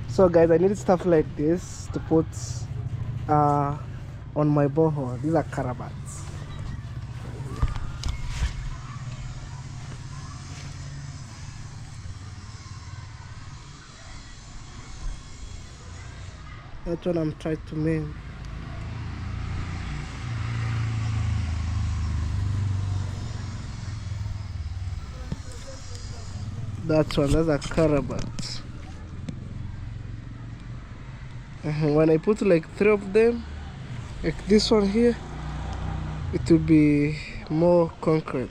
So guys, I need stuff like this to put on my borehole. These are carabats. That's what I'm trying to make. That's a carabat. When I put like 3 of them, like this one here, it will be more concrete.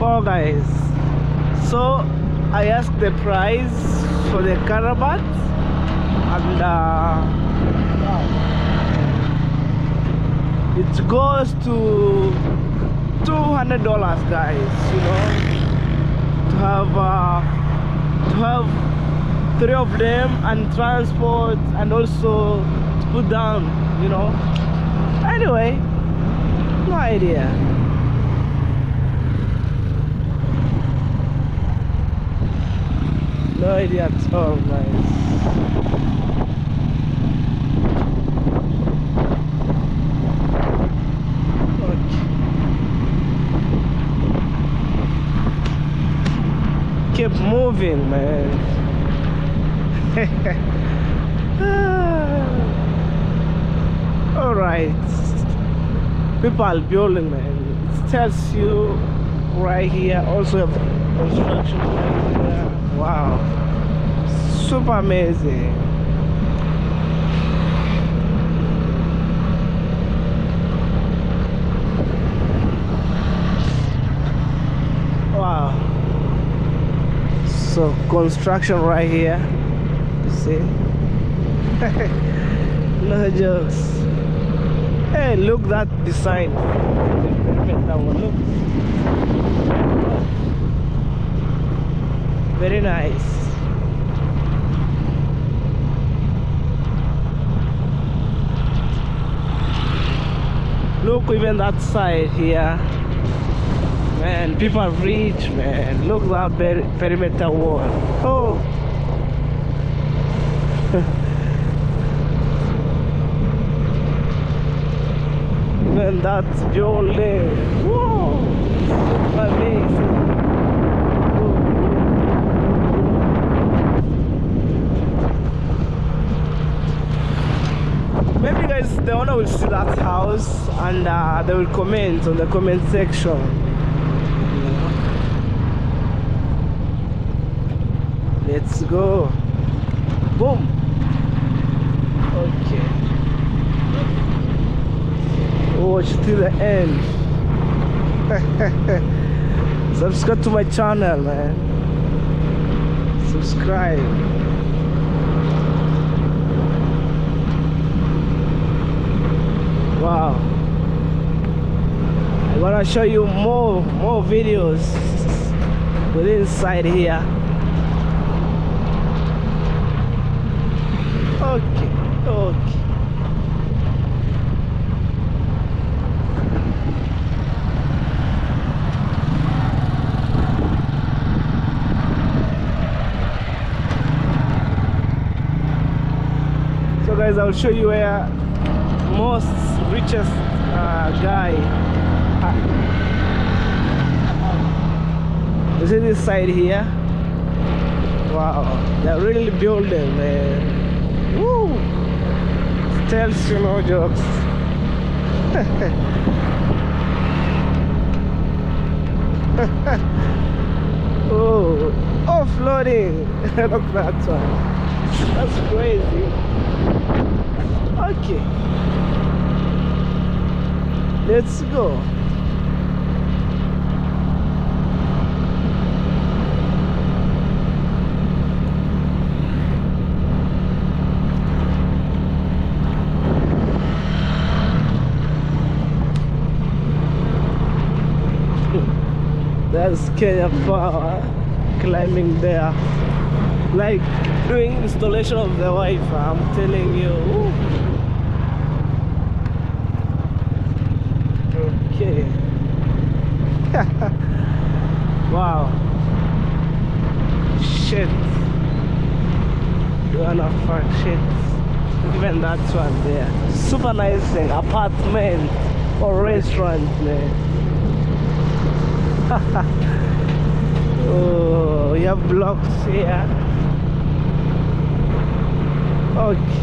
Oh guys, so I asked the price for the carabat and it goes to $200, guys, you know, to have 3 of them and transport and also to put down, you know. Anyway, no idea. No idea at all, guys. Okay. Keep moving, man. All right. People building, man. It tells you right here. Also, have construction right here. Wow. Super amazing. Wow. So construction right here. You see? No jokes. Hey, look that design. That one, look. Very nice. Look, even that side here. Man, people are rich, man. Look at that perimeter wall. Oh. Even that building. Whoa. Amazing. Maybe guys, the owner will see that house and they will comment on the comment section. Let's go. Boom. Okay. Watch till the end. Subscribe to my channel, man. Subscribe. Wow. I'm gonna show you more videos with inside here. Okay. So guys, I'll show you where most richest guy. You see this side here? Wow, they're really building, man. Woo! Tells you no jokes. Oh, offloading. Look at that one. That's crazy. Okay. Let's go. That's Kenya Power climbing there, like doing installation of the Wi-Fi. I'm telling you. Okay. Wow. Shit. You wanna fuck shit. Even that one there. Super nice thing. Apartment or restaurant, man. Oh, you have blocks here. Okay.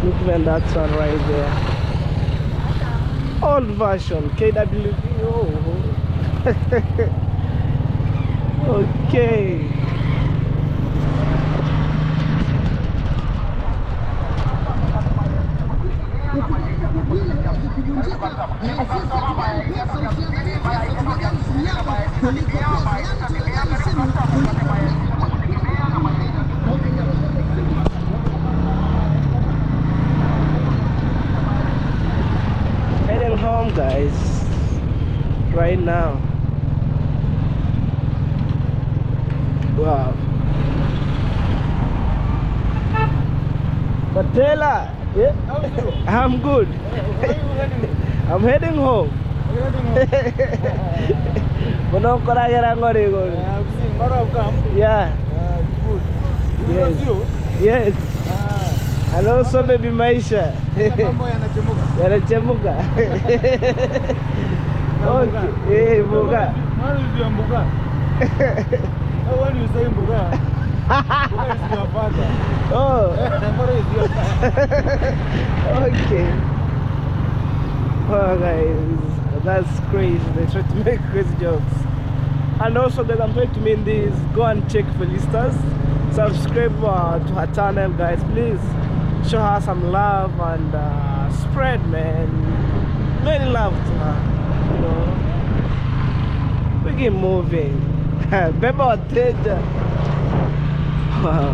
Look at that one right there. Old version KWD. Oh. Okay. Heading home, guys, right now. Wow. Patela, yeah, I'm good. I'm heading home. Yeah. Good. Yes. Yes. And also baby Maisha. Yanachemuka. Okay. Hey, Mbuga. What is your Mbuga? When you say Mbuga, Mbuga is your father. Oh. What is your father? Okay. Oh, guys, that's crazy. They try to make crazy jokes. And also, guys, I'm trying to mean this. Go and check Felicitas. Subscribe to her channel, guys. Please show her some love and spread, man. Many love to her. You know, we keep moving. Beba Teja. Wow.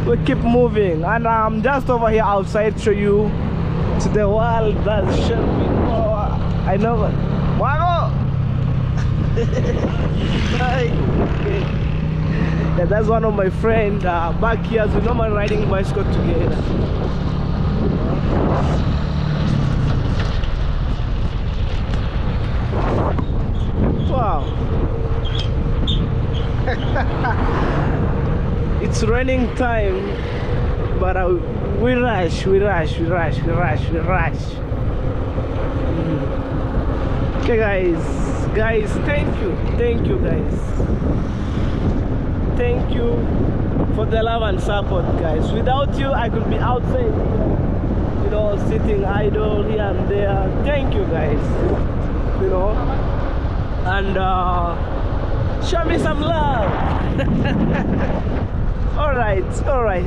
We keep moving, and I'm just over here outside to show you to the world that's shaping. Oh, I know. Wow. Yeah, that's one of my friends back here. We normally riding bicycle together. Wow. It's raining time, but we rush. Okay, guys, thank you, guys. Thank you for the love and support, guys. Without you, I could be outside, you know, sitting idle here and there. Thank you, guys. You know, and show me some love. All right, guys. All right.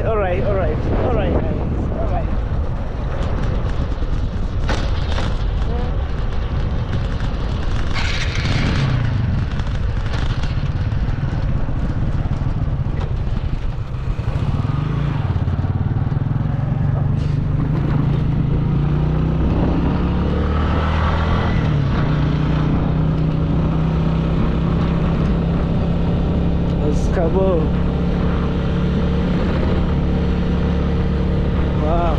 Kaboom. Wow.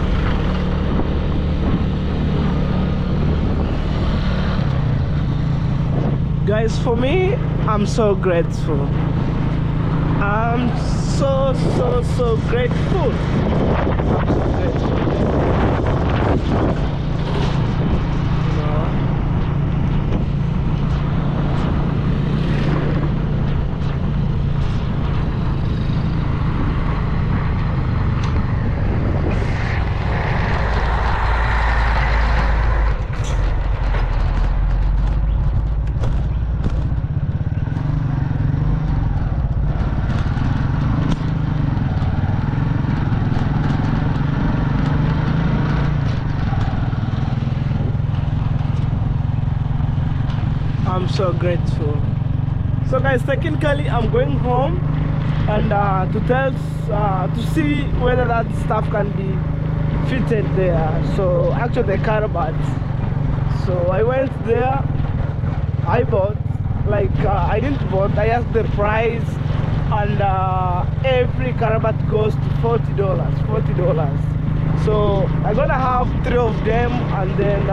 Guys, for me, I'm so grateful. I'm so grateful. I'm so grateful. So guys, technically I'm going home and to see whether that stuff can be fitted there. So actually the car bought. So I went there, I bought, like I didn't bought, I asked the price, and every carabat goes to $40. So I'm gonna have 3 of them, and then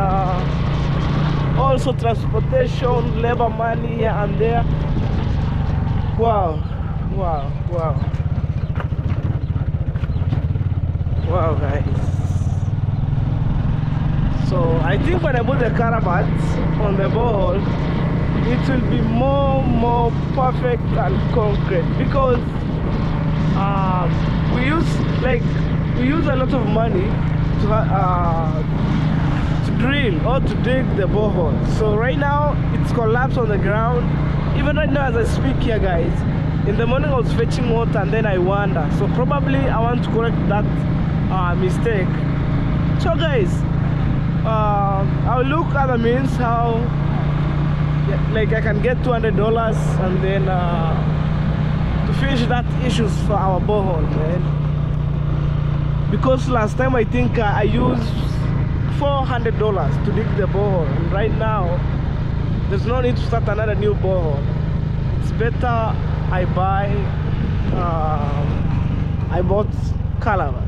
also transportation, labor money here and there. Wow, guys. So I think when I put the carabat on the ball, it will be more perfect and concrete, because we use a lot of money to drill or to dig the borehole. So right now it's collapsed on the ground. Even right now as I speak here, guys, in the morning I was fetching water and then I wander. So probably I want to correct that mistake. So guys, I'll look at the means how like I can get $200 and then to finish that issues for our borehole, man. Because last time I think I used $400 to dig the borehole, and right now there's no need to start another new borehole. It's better I bought caravans.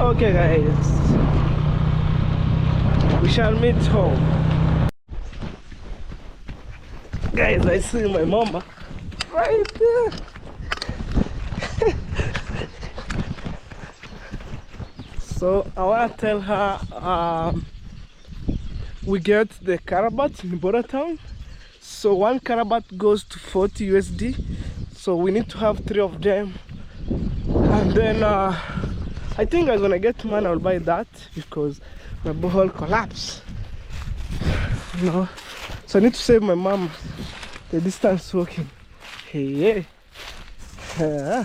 Okay guys, we shall meet home. Guys, I see my mama right there. So I want to tell her we get the Karabat in Border Town. So one Karabat goes to 40 USD. So we need to have 3 of them. And then I think I was gonna get one. I'll buy that because my borehole collapsed. You know, so I need to save my mom the distance walking. Hey, yeah.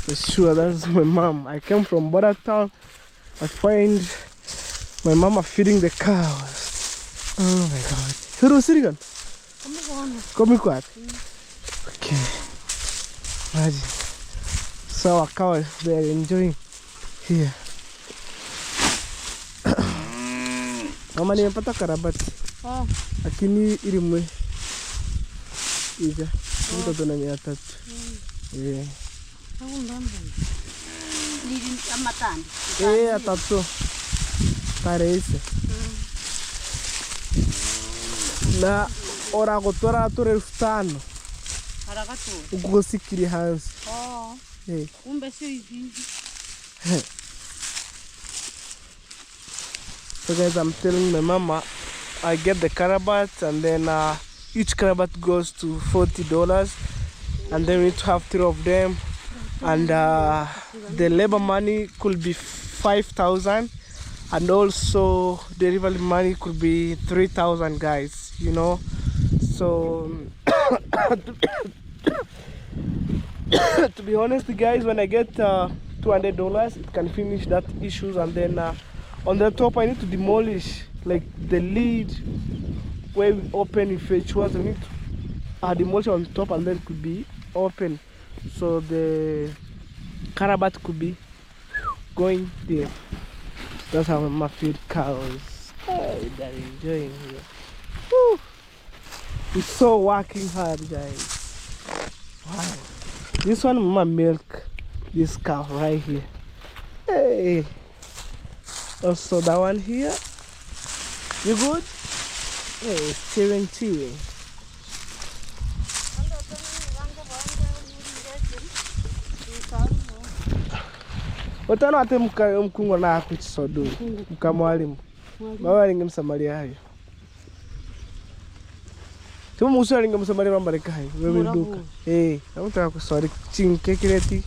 For sure, that's my mom. I came from Border Town. I find my mama feeding the cows. Oh my God. Who was sitting on? Come quiet. Okay. Imagine. So our cows, they're enjoying here. Mama nimepata karabati. Lakini ilimwe. Ija. Mtoto na 300. Yeah. Atatu. Parece. Na ora gotora tore 5. Aragatu. Ugosikiri hansi. Kumbe sio hivi. So guys, I'm telling my mama I get the Karabat, and then each Karabat goes to $40, and then we need to have 3 of them, and the labor money could be 5,000, and also delivery money could be 3,000, guys, you know. So to be honest, guys, when I get $200, it can finish that issues, and then on the top I need to demolish like the lid where we open if it was. I need to demolish on top, and then it could be open, so the Karabat could be going there. That's how my feed cows. Hey, they're enjoying here. Woo. It's so working hard, guys. Wow. This one mama milk this cow right here. Hey. Also that one here. You good? Hey, cheering. Watano ate mkungo na kuchisodu mkamwalimu. Baba ningemsamaria hayo. Tumu musari ningemsamaria mambareka hayo. Wewe duka. Namutaka kusori chinke kireti.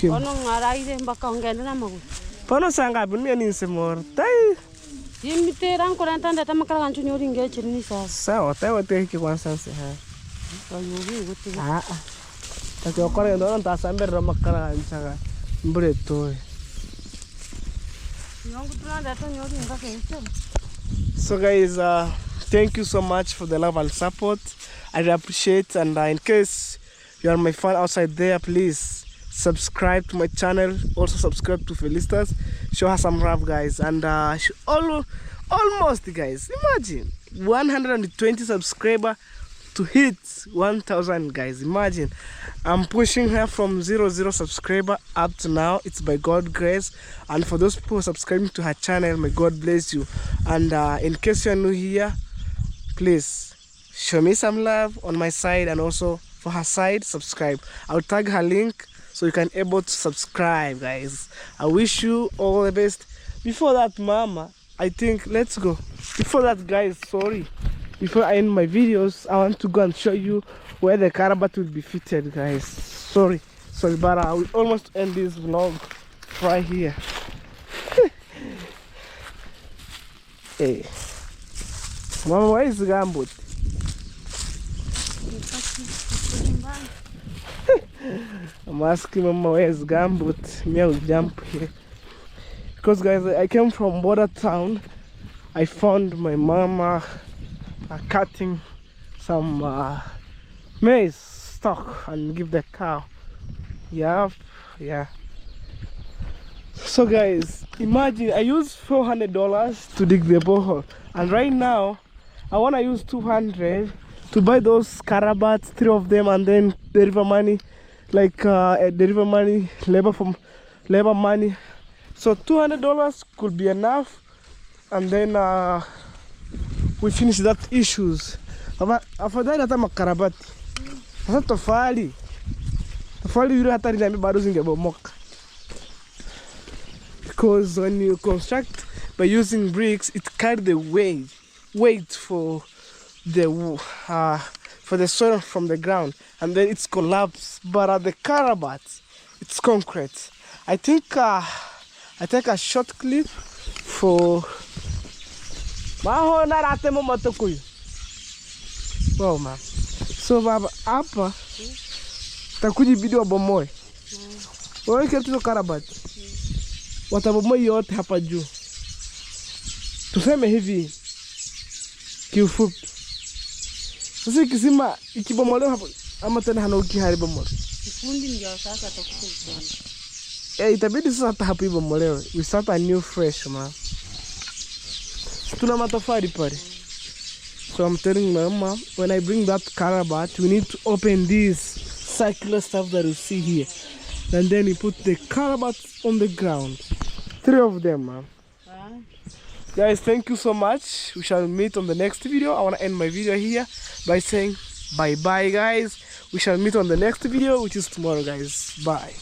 Ono ngaraire mpaka ongenda na magu. Pano sanga mimi ni nsemor. Tai. Yimitera nkora ntanda tamakala kanchu nyori ngeche ni sasa. Sawa, tai wote hiki kwa sanse ha. Ayobi gote. Taki okore ndo ntasamber ramakala nchaga. Mbure toy. Nyongu tunanda to nyori ngake. So guys, thank you so much for the love and support. I really appreciate, and in case you are my fan outside there, please subscribe to my channel. Also subscribe to Felicitas. Show her some love, guys. And almost, guys, imagine 120 subscriber to hit 1,000, guys. Imagine I'm pushing her from 0 subscriber up to now. It's by God's grace. And for those people subscribing to her channel, may God bless you. And in case you're new here, please show me some love on my side, and also for her side, subscribe. I'll tag her link so you can able to subscribe, guys. I wish you all the best. Before that, mama, I think let's go. Before that, guys, sorry, before I end my videos, I want to go and show you where the Karabat will be fitted, guys. Sorry, but I will almost end this vlog right here. Hey, mama, where is the gambut? I'm asking mama where is gambut. Me, I will jump here because, guys, I came from Border Town. I found my mama cutting some maize stock and give the cow. Yeah. So, guys, imagine I used $400 to dig the borehole, and right now I want to use $200 to buy those Karabats, 3 of them, and then deliver money, like deliver money, labor money. So $200 could be enough, and then we finish that issues. Afadhali hata makarabati. Sasa tofali yule hata ndio bado zingebomoka. Because when you construct by using bricks, it carries the weight for the soil from the ground, and then it's collapsed. But at the Karabat, it's concrete. I think I take a short clip for mahona ratemo matokuyu. Wow, man. So baba hapa takuji video bomoe. Wewe kitu Karabat. Watabomoe yote hapa juu. Tuseme hivi kiufupi. Sasa kisima ikibomolewa hapo ama tena hana ukiharibu moto. Fundi ndio sasa atakufunga. Itabidi sasa hata hapo ibomolewe. We start a new fresh, man. Tuna matofali pale. So I'm telling my mama, when I bring that Karabat, we need to open this circular stuff that you see here. And then you put the Karabats on the ground. 3 of them, man. Guys, thank you so much. We shall meet on the next video. I want to end my video here by saying bye-bye, guys. We shall meet on the next video, which is tomorrow, guys. Bye.